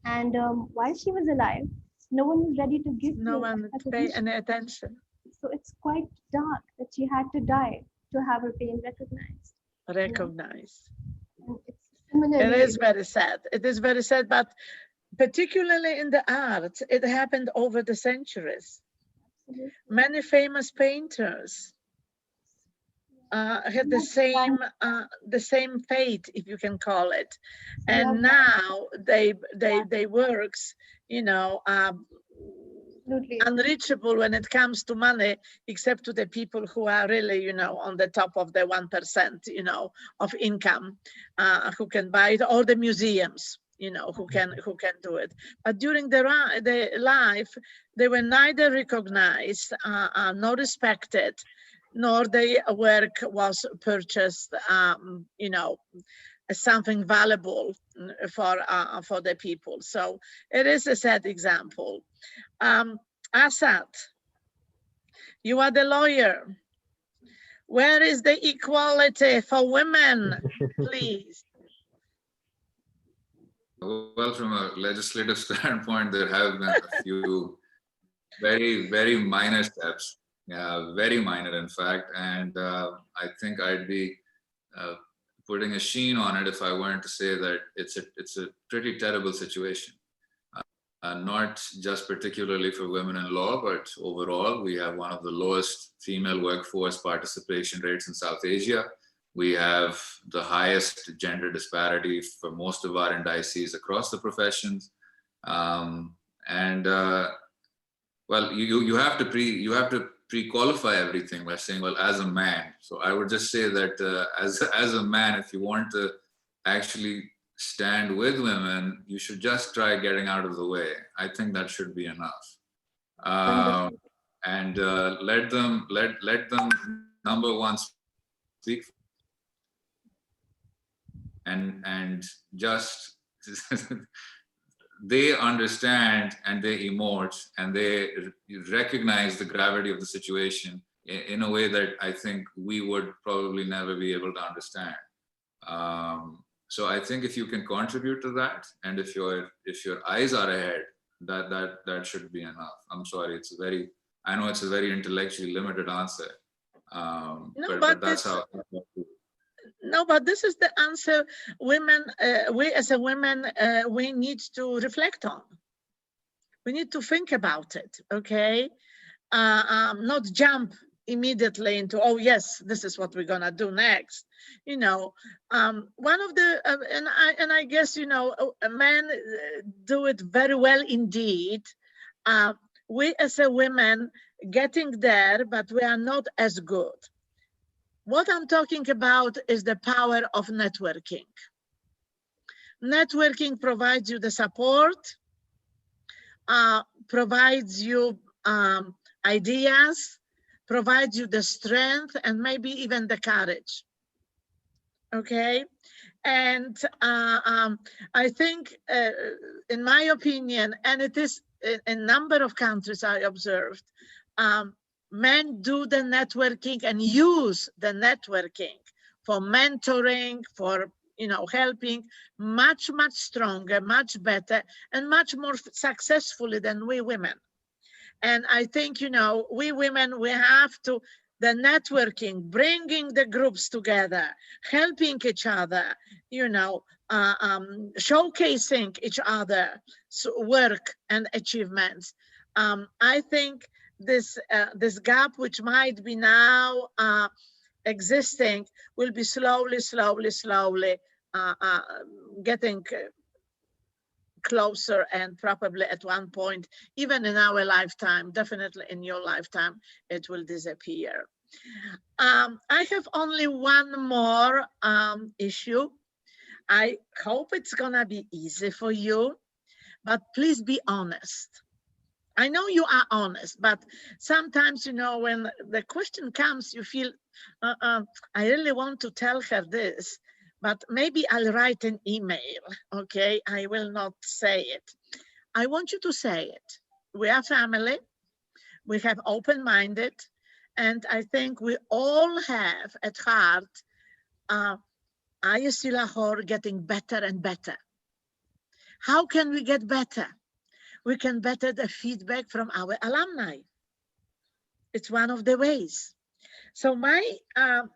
And while she was alive, no one was ready to give no one would pay any attention. So it's quite dark that she had to die to have her pain recognized. Recognized. Similarly, it is very sad. It is very sad, but particularly in the arts, it happened over the centuries. Absolutely. Many famous painters had the same fate, if you can call it, and now they works, you know, unreachable when it comes to money, except to the people who are really, you know, on the top of the 1%, you know, of income, who can buy it, or the museums, you know, who can do it. But during their life, they were neither recognized nor respected, nor their work was purchased, you know, as something valuable for the people. So it is a sad example. Asad, you are the lawyer. Where is the equality for women, please? Well, from a legislative standpoint, there have been a few very, very minor steps, very minor, in fact. And I think I'd be putting a sheen on it if I weren't to say that it's a pretty terrible situation. Not just particularly for women in law, but overall, we have one of the lowest female workforce participation rates in South Asia. We have the highest gender disparity for most of our indices across the professions. Well, you have to pre-qualify everything by saying, well, as a man. So I would just say that as a man, if you want to actually stand with women, you should just try getting out of the way. I think that should be enough. And let them number one speak, and just they understand and they emote and they recognize the gravity of the situation in a way that I think we would probably never be able to understand. So I think if you can contribute to that, and if your eyes are ahead, that should be enough. I'm sorry, I know it's a very intellectually limited answer, but that's how. No, but this is the answer women, we as a women, we need to reflect on. We need to think about it, okay? Not jump immediately into, oh yes, this is what we're gonna do next. You know, one of the, and I guess, you know, men do it very well indeed. We as a women getting there, but we are not as good. What I'm talking about is the power of networking. Networking provides you the support, provides you ideas, provides you the strength, and maybe even the courage. Okay? And I think, in my opinion, and it is in a number of countries I observed, men do the networking and use the networking for mentoring, for, you know, helping much, much stronger, much better, and much more successfully than we women. And I think, you know, we women, we have to, the networking, bringing the groups together, helping each other, you know, showcasing each other's work and achievements. I think this gap, which might be now existing, will be slowly getting closer, and probably at one point, even in our lifetime, definitely in your lifetime, it will disappear. I have only one more issue. I hope it's gonna be easy for you, but please be honest. I know you are honest, but sometimes, you know, when the question comes, you feel, I really want to tell her this, but maybe I'll write an email, okay? I will not say it. I want you to say it. We are family, we have open-minded, and I think we all have at heart ISC Lahore getting better and better. How can we get better? We can better the feedback from our alumni. It's one of the ways. So my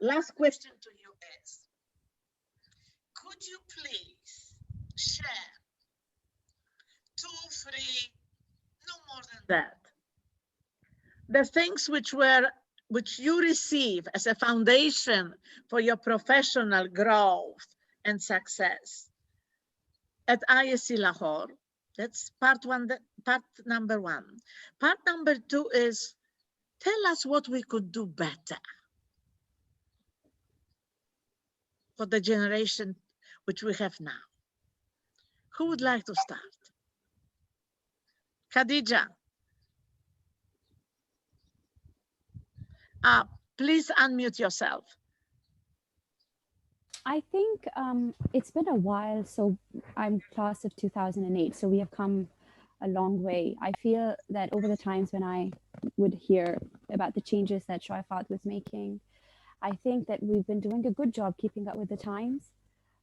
last question to you is, could you please share 2, 3, no more than that, the things which you receive as a foundation for your professional growth and success at ISC Lahore? That's part number one. Part number two is, tell us what we could do better for the generation which we have now. Who would like to start? Khadija. Please unmute yourself. I think it's been a while. So I'm class of 2008. So we have come a long way. I feel that over the times when I would hear about the changes that Choueifat was making, I think that we've been doing a good job keeping up with the times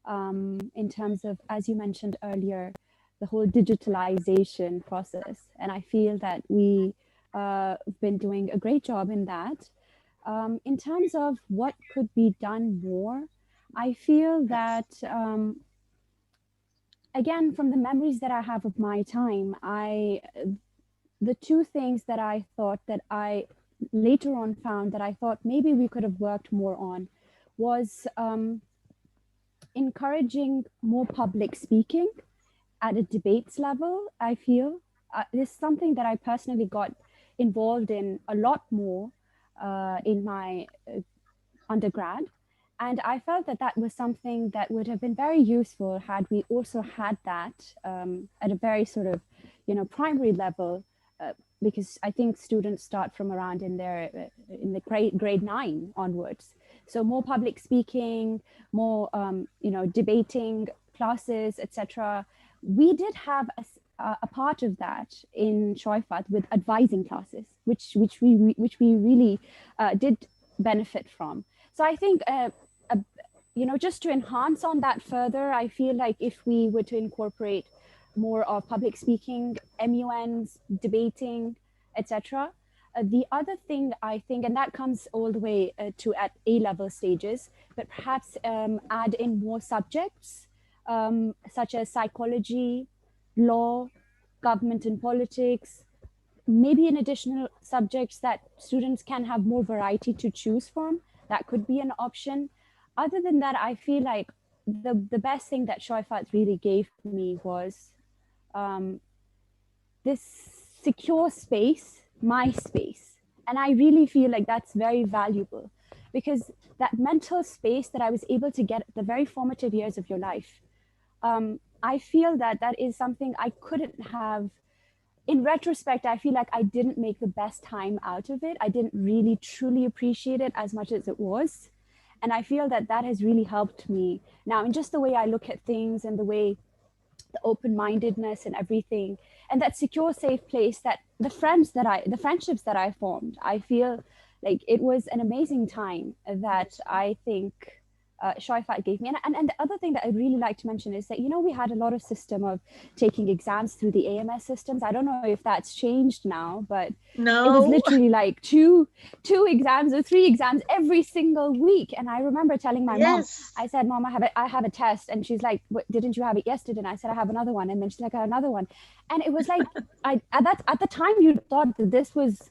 in terms of, as you mentioned earlier, the whole digitalization process. And I feel that we've been doing a great job in that. In terms of what could be done more, I feel that, again, from the memories that I have of my time, the two things that I thought that I later on found that I thought maybe we could have worked more on was encouraging more public speaking at a debates level. I feel this is something that I personally got involved in a lot more in my undergrad. And I felt that that was something that would have been very useful had we also had that at a very sort of, primary level, because I think students start from around in the grade 9 onwards. So more public speaking, more, debating classes, etc. We did have a part of that in Choueifat with advising classes, which we really did benefit from. So I think, just to enhance on that further, I feel like if we were to incorporate more of public speaking, MUNs, debating, etc. The other thing I think, and that comes all the way to at A-level stages, but perhaps add in more subjects such as psychology, law, government and politics, maybe in additional subjects that students can have more variety to choose from. That could be an option. Other than that, I feel like the best thing that Choueifat really gave me was this secure space, my space. And I really feel like that's very valuable, because that mental space that I was able to get at the very formative years of your life, I feel that that is something I couldn't have. In retrospect, I feel like I didn't make the best time out of it. I didn't really truly appreciate it as much as it was. And I feel that that has really helped me now in just the way I look at things and the way, the open-mindedness and everything, and that secure, safe place, that the friendships that I formed, I feel like it was an amazing time that I think Choueifat gave me. And the other thing that I'd really like to mention is that, we had a lot of system of taking exams through the AMS systems. I don't know if that's changed now, but No. It was literally like two exams or 3 exams every single week. And I remember telling my mom, I said, Mom, I have a test. And she's like, didn't you have it yesterday? And I said, I have another one. And then she's like, another one. And it was like, at the time you thought that this was,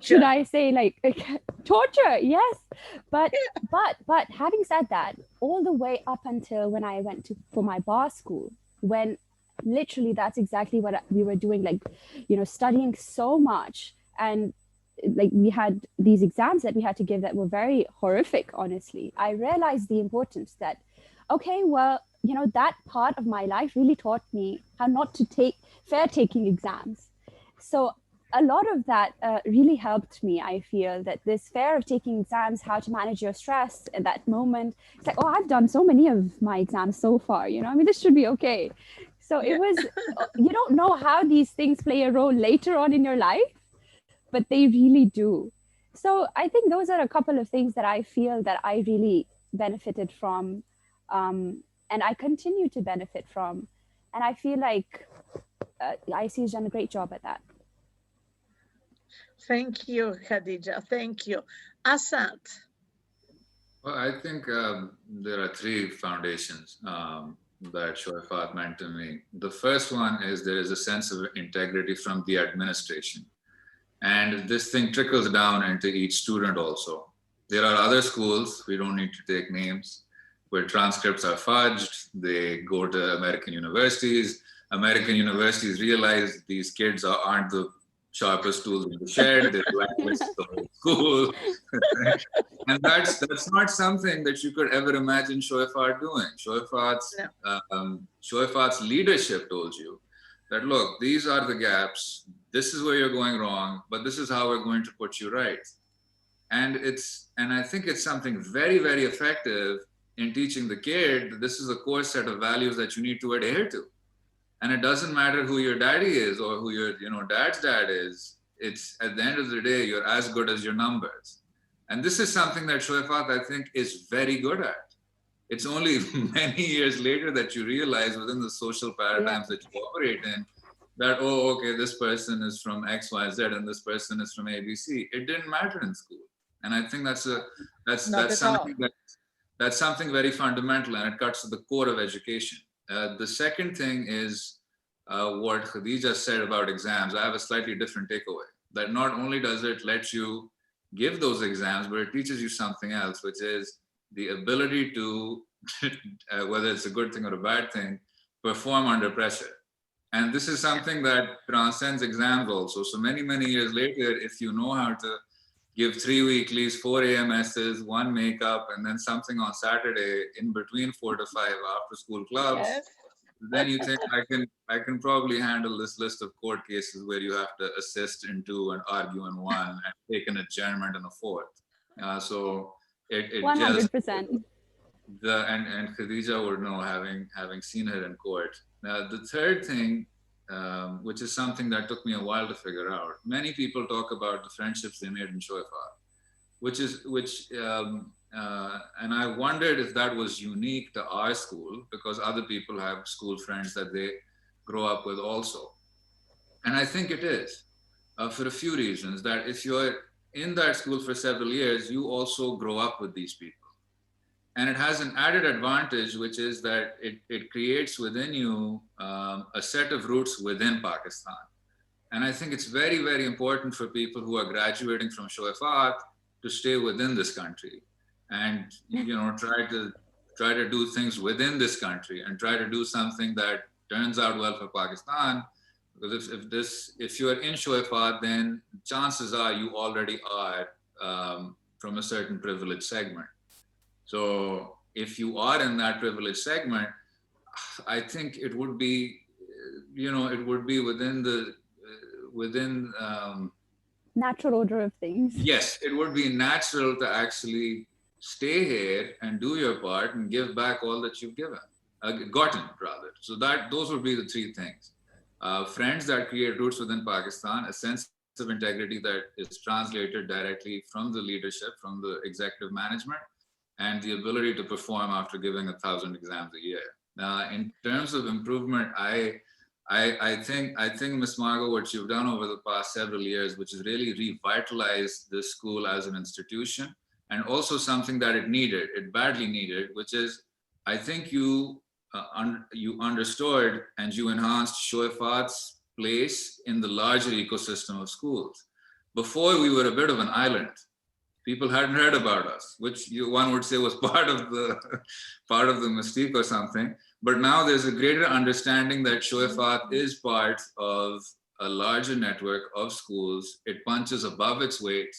should I say like torture? Yes. But having said that, all the way up until when I went for my bar school, when literally that's exactly what we were doing, like, studying so much, and like we had these exams that we had to give that were very horrific, honestly. I realized the importance that, okay, well, that part of my life really taught me how not to take taking exams. So a lot of that really helped me. I feel that this fear of taking exams, how to manage your stress at that moment. It's like, oh, I've done so many of my exams so far, this should be okay. So it was, you don't know how these things play a role later on in your life, but they really do. So I think those are a couple of things that I feel that I really benefited from, and I continue to benefit from. And I feel like ISC has done a great job at that. Thank you, Khadija. Thank you. Asad. Well, I think there are 3 foundations that Choueifat meant to me. The first one is there is a sense of integrity from the administration. And this thing trickles down into each student also. There are other schools, we don't need to take names, where transcripts are fudged. They go to American universities. American universities realize these kids aren't the sharpest tools in the shed. They blacklist the whole school. And that's not something that you could ever imagine Choueifat doing. Choueifat's leadership told you that, look, these are the gaps. This is where you're going wrong, but this is how we're going to put you right. And I think it's something very, very effective in teaching the kid that this is a core set of values that you need to adhere to. And it doesn't matter who your daddy is or who your dad's dad is. It's at the end of the day, you're as good as your numbers. And this is something that Choueifat, I think, is very good at. It's only many years later that you realize within the social paradigms that you operate in that, oh, okay, this person is from X, Y, Z, and this person is from ABC. It didn't matter in school. And I think that's something very fundamental, and it cuts to the core of education. The second thing is what Khadija said about exams. I have a slightly different takeaway, that not only does it let you give those exams, but it teaches you something else, which is the ability to, whether it's a good thing or a bad thing, perform under pressure. And this is something that transcends exams also. So many, many years later, if you know how to give 3 weeklies, 4 AMSs, 1 makeup, and then something on Saturday in between 4 to 5 after school clubs, then you think I can probably handle this list of court cases where you have to assist in 2 and argue in 1 and take an adjournment in a 4th. So it 100%. just and Khadija would know, having seen her in court. Now the third thing, which is something that took me a while to figure out. Many people talk about the friendships they made in Choueifat, and I wondered if that was unique to our school, because other people have school friends that they grow up with also. And I think it is, for a few reasons, that if you're in that school for several years, you also grow up with these people. And it has an added advantage, which is that it creates within you a set of roots within Pakistan. And I think it's very, very important for people who are graduating from Choueifat to stay within this country and try to do things within this country and try to do something that turns out well for Pakistan. Because if you're in Choueifat, then chances are you already are from a certain privileged segment. So if you are in that privileged segment, I think it would be, it would be within natural order of things. Yes, it would be natural to actually stay here and do your part and give back all that you've gotten rather. So those would be the 3 things. Friends that create roots within Pakistan, a sense of integrity that is translated directly from the leadership, from the executive management, and the ability to perform after giving 1,000 exams a year. In terms of improvement, I think Ms. Margo, what you've done over the past several years, which is really revitalize this school as an institution, and also something that it badly needed, which is, I think you understood and you enhanced Choueifat's place in the larger ecosystem of schools. Before, we were a bit of an island. People hadn't heard about us, which one would say was part of the mystique or something. But now there's a greater understanding that Choueifat is part of a larger network of schools. It punches above its weight.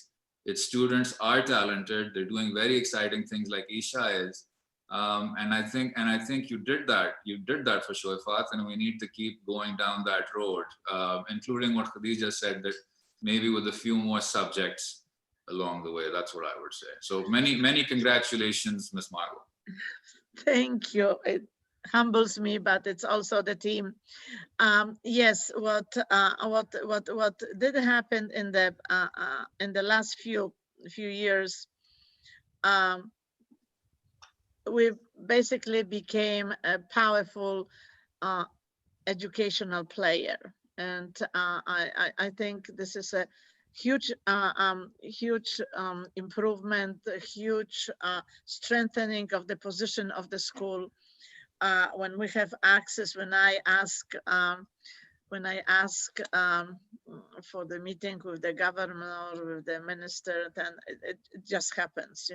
Its students are talented. They're doing very exciting things like Eesha is. And I think you did that. You did that for Choueifat, and we need to keep going down that road, including what Khadija said, that maybe with a few more subjects along the way. That's what I would say. So many congratulations, Ms. Margo. Thank you. It humbles me, but it's also the team. Yes, what did happen in the last few years? We basically became a powerful educational player, and I think this is a huge improvement, a huge strengthening of the position of the school. When we have access, when I ask for the meeting with the governor or with the minister, then it just happens,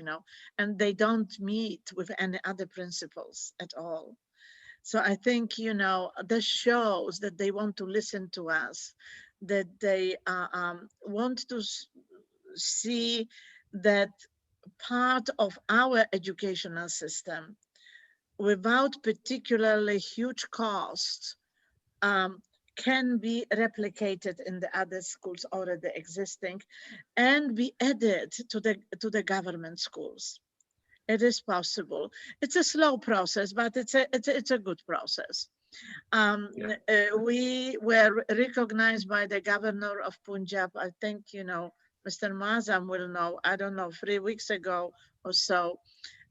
and they don't meet with any other principals at all. So I think, this shows that they want to listen to us, that they want to see that part of our educational system, without particularly huge costs, can be replicated in the other schools already existing and be added to the government schools. It is possible. It's a slow process, but it's a good process. We were recognized by the governor of Punjab. I think, Mr. Mr. Moazzam will know, I don't know, 3 weeks ago or so,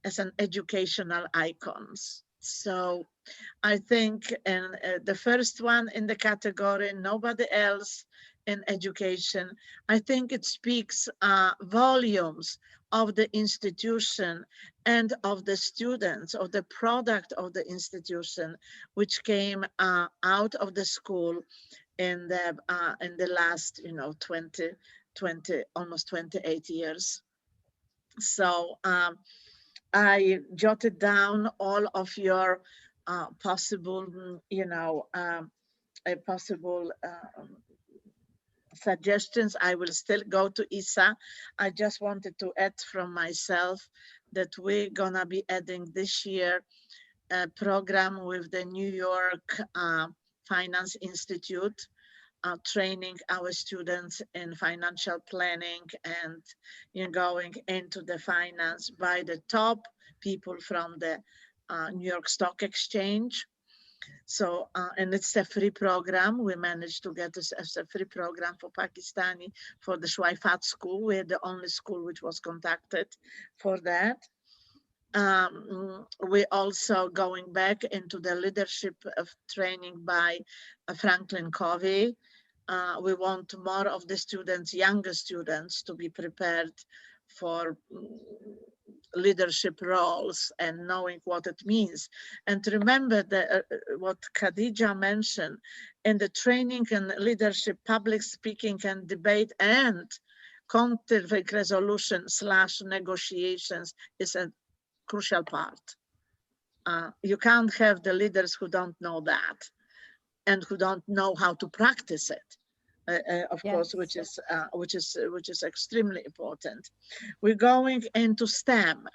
as an educational icons. So I think the first one in the category, nobody else in education. I think it speaks volumes of the institution and of the students, of the product of the institution, which came out of the school in the last, 20, almost 28 years. So I jotted down all of your possible, possible suggestions. I will still go to Eesha. I just wanted to add from myself that we're gonna be adding this year a program with the New York Finance Institute, training our students in financial planning and going into the finance by the top people from the New York Stock Exchange. So, and it's a free program. We managed to get this as a free program for Pakistani, for the Choueifat school. We're the only school which was contacted for that. We're also going back into the leadership of training by Franklin Covey. We want more of the students, younger students, to be prepared for leadership roles and knowing what it means. And remember that what Khadija mentioned in the training and leadership, public speaking and debate and conflict resolution / negotiations is a crucial part. You can't have the leaders who don't know that and who don't know how to practice it. Of course, which is extremely important. We're going into STEM.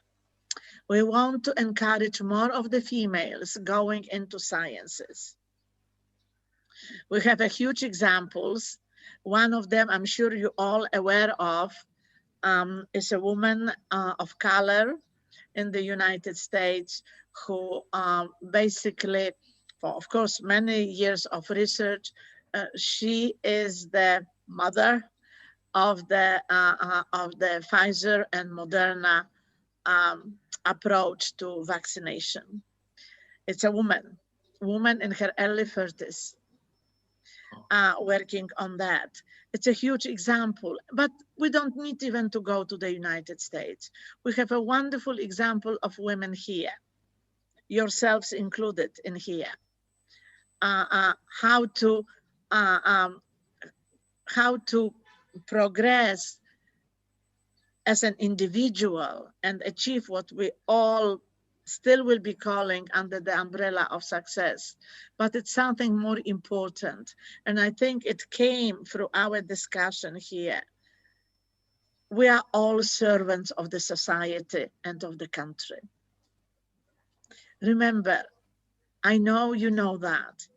We want to encourage more of the females going into sciences. We have a huge examples. One of them, I'm sure you're all aware of, is a woman of color in the United States who basically, for of course many years of research, she is the mother of the Pfizer and Moderna approach to vaccination. It's a woman in her early 30s working on that. It's a huge example, but we don't need even to go to the United States. We have a wonderful example of women here, yourselves included in here, how to progress as an individual and achieve what we all still will be calling under the umbrella of success, but it's something more important. And I think it came through our discussion here. We are all servants of the society and of the country. Remember, I know you know that.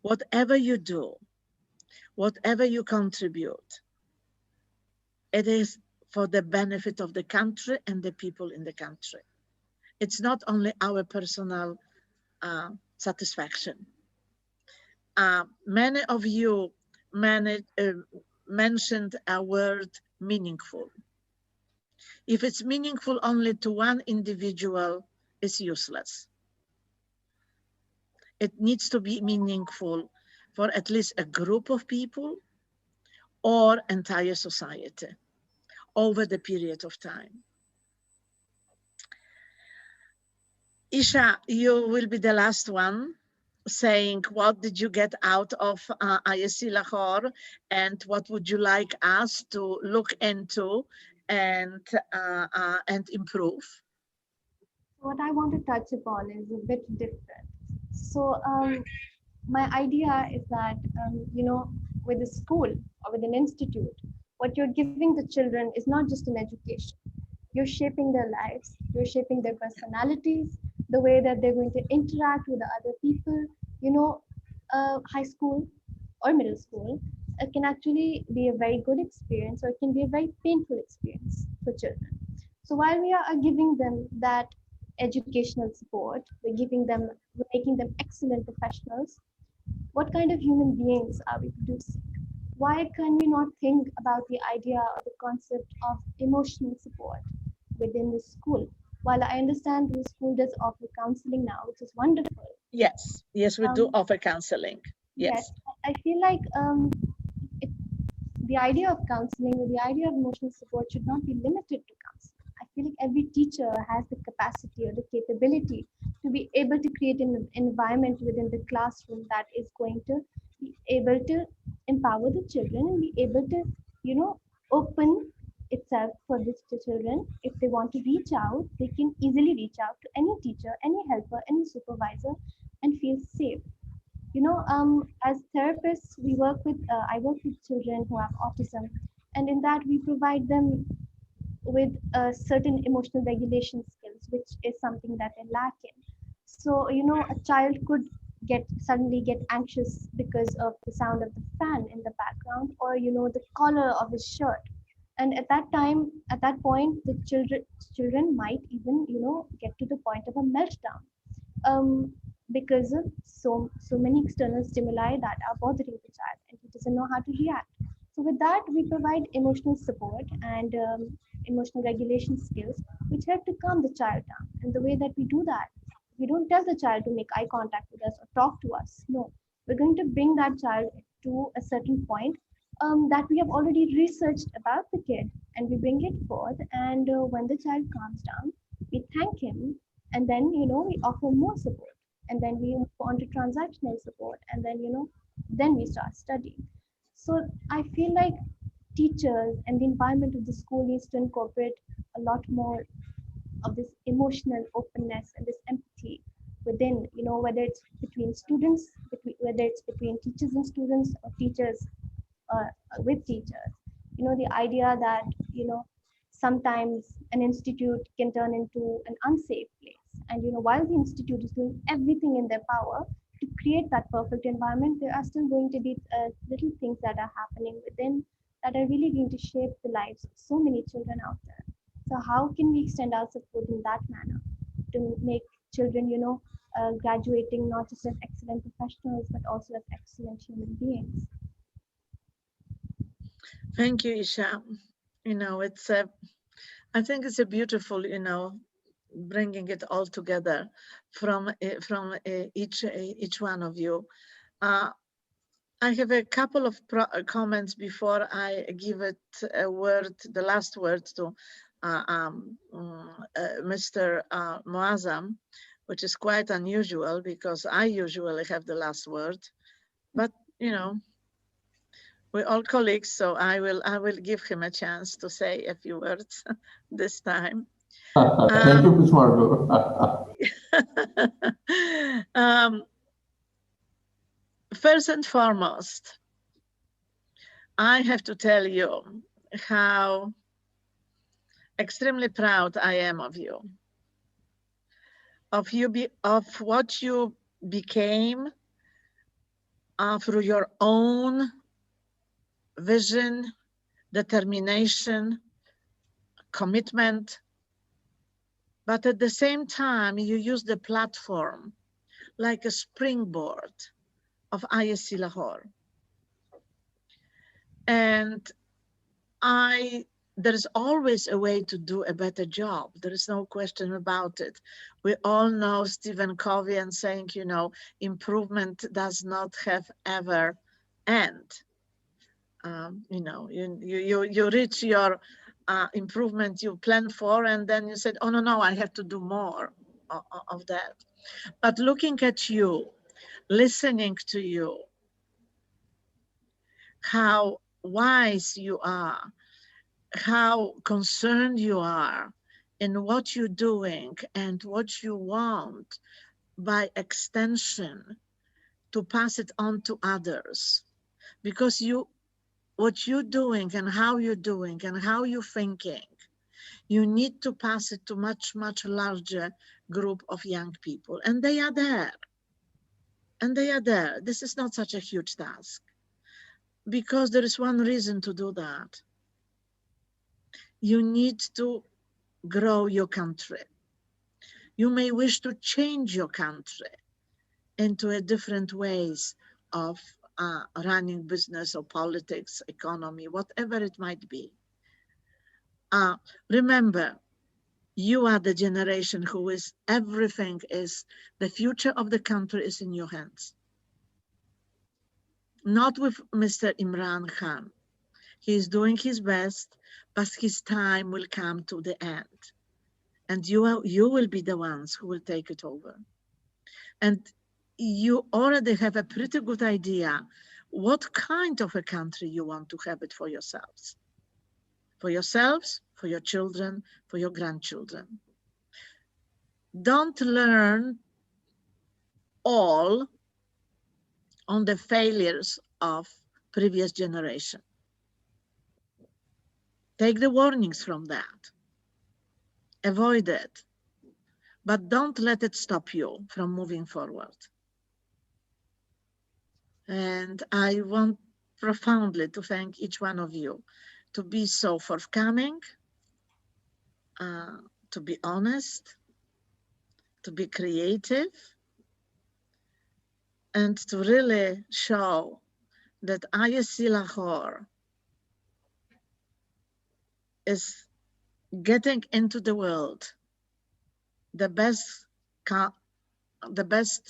Whatever you do, whatever you contribute, it is for the benefit of the country and the people in the country. It's not only our personal satisfaction. Many of you mentioned a word meaningful. If it's meaningful only to one individual, it's useless. It needs to be meaningful for at least a group of people or entire society over the period of time. Eesha, you will be the last one saying what did you get out of ISC Lahore and what would you like us to look into and improve? What I want to touch upon is a bit different. So my idea is that, with a school or with an institute, what you're giving the children is not just an education. You're shaping their lives, you're shaping their personalities, the way that they're going to interact with the other people. High school or middle school, it can actually be a very good experience or it can be a very painful experience for children. So while we are giving them that educational support, we're making them excellent professionals, what kind of human beings are we producing? why can we not think about the idea or the concept of emotional support within the school? While I understand the school does offer counseling now, which is wonderful. Yes, yes, we do Um, offer counseling. yes, Yes. I feel like it, the idea of counseling or the idea of emotional support should not be limited to counseling. I feel like every teacher has the capacity or the capability to be able to create an environment within the classroom that is going to be able to empower the children and be able to, you know, open itself for the children. If they want to reach out, they can easily reach out to any teacher, any helper, any supervisor, and feel safe. As therapists, I work with children who have autism, and in that we provide them with certain emotional regulation skills, which is something that they lack in. So, a child could suddenly get anxious because of the sound of the fan in the background, or the collar of his shirt. And at that point, the children might even get to the point of a meltdown, um, because of so many external stimuli that are bothering the child, and he doesn't know how to react. So with that, we provide emotional support and emotional regulation skills, which help to calm the child down. And the way that we do that, we don't tell the child to make eye contact with us or talk to us. No, we're going to bring that child to a certain point that we have already researched about the kid, and we bring it forth. And when the child calms down, we thank him, and then we offer more support, and then we move on to transactional support, and then then we start studying. So I feel like teachers and the environment of the school needs to incorporate a lot more of this emotional openness and this empathy within, whether it's between students, whether it's between teachers and students, or teachers uh, with teachers. The idea that sometimes an institute can turn into an unsafe place, and while the institute is doing everything in their power to create that perfect environment, there are still going to be little things that are happening within that are really going to shape the lives of so many children out there. So how can we extend our support in that manner to make children graduating not just as excellent professionals but also as excellent human beings? Thank you, Eesha. It's I think it's a beautiful, bringing it all together from each one of you. I have a couple of comments before I give the last word to Mr. Moazzam, which is quite unusual because I usually have the last word. But we're all colleagues, so I will give him a chance to say a few words this time. Thank you, Ms. Margo. First and foremost, I have to tell you how extremely proud I am of you, of what you became through your own vision, determination, commitment. But at the same time, you use the platform like a springboard of ISC Lahore. And there is always a way to do a better job. There is no question about it. We all know Stephen Covey and saying, improvement does not have ever end. You reach your improvement you planned for, and then you said, oh, no, I have to do more of that. But looking at you, listening to you, how wise you are, how concerned you are in what you're doing and what you want, by extension, to pass it on to others. Because what you're doing and how you're doing and how you're thinking, you need to pass it to much, much larger group of young people. And they are there. And they are there. This is not such a huge task. Because there is one reason to do that. You need to grow your country. You may wish to change your country into a different ways of running business or politics, economy, whatever it might be. Remember, you are the generation who is, everything is, the future of the country is in your hands. Not with Mr. Imran Khan. He is doing his best, but his time will come to the end. And you will be the ones who will take it over. And you already have a pretty good idea what kind of a country you want to have it for yourselves. For yourselves, for your children, for your grandchildren. Don't learn all on the failures of previous generation. Take the warnings from that. Avoid it. But don't let it stop you from moving forward. And I want profoundly to thank each one of you to be so forthcoming, to be honest, to be creative, and to really show that ISC Lahore is getting into the world the best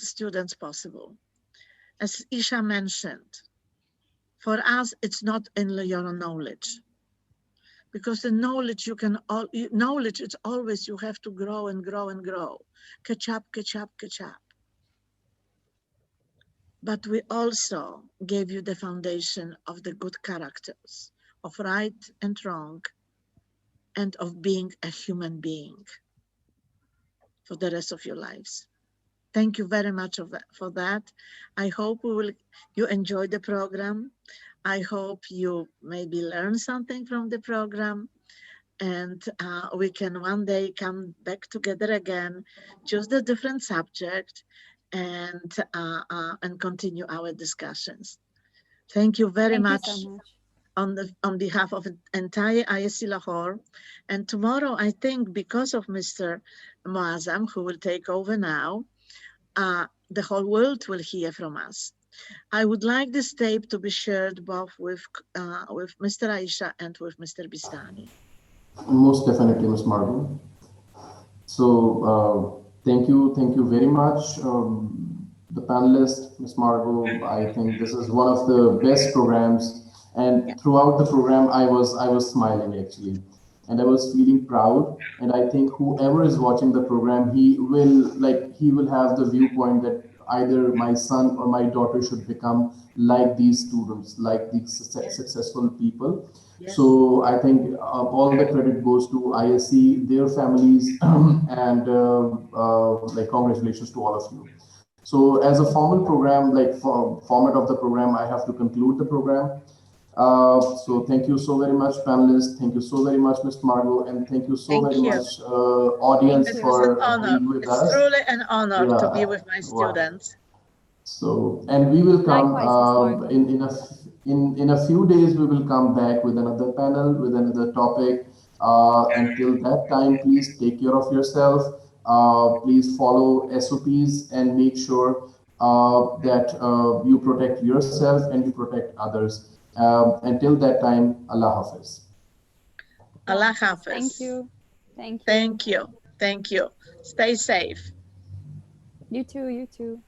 students possible. As Eesha mentioned, for us, it's not in your knowledge, because the knowledge knowledge is always, you have to grow and grow and grow. Catch up, catch up, catch up. But we also gave you the foundation of the good characters, of right and wrong, and of being a human being for the rest of your lives. Thank you very much for that. I hope you enjoyed the program. I hope you maybe learn something from the program, and we can one day come back together again, choose a different subject, and continue our discussions. Thank you very much. Thank you so much. On behalf of the entire ISC Lahore. And tomorrow, I think, because of Mr. Moazzam, who will take over now, the whole world will hear from us. I would like this tape to be shared both with Mr. Eesha and with Mr. Bistani. Most definitely, Ms. Margo. So thank you very much. The panelist, Ms. Margo, I think this is one of the best programs. And throughout the program, I was smiling actually, and I was feeling proud. And I think whoever is watching the program, he will have the viewpoint that either my son or my daughter should become like these students, like these successful people. Yes. So I think all the credit goes to ISC, their families, and congratulations to all of you. So as a formal program, format of the program, I have to conclude the program. So thank you so very much, panelists. Thank you so very much, Ms. Margo, and thank you so very much, audience, for being with us. It's truly an honor to be with my students. Wow. So, and we will come in a few days. We will come back with another panel, with another topic. Until that time, please take care of yourself. Please follow SOPs and make sure that you protect yourself and you protect others. Until that time, Allah Hafiz. Allah Hafiz. Thank you. Thank you. Thank you. Thank you. Stay safe. You too. You too.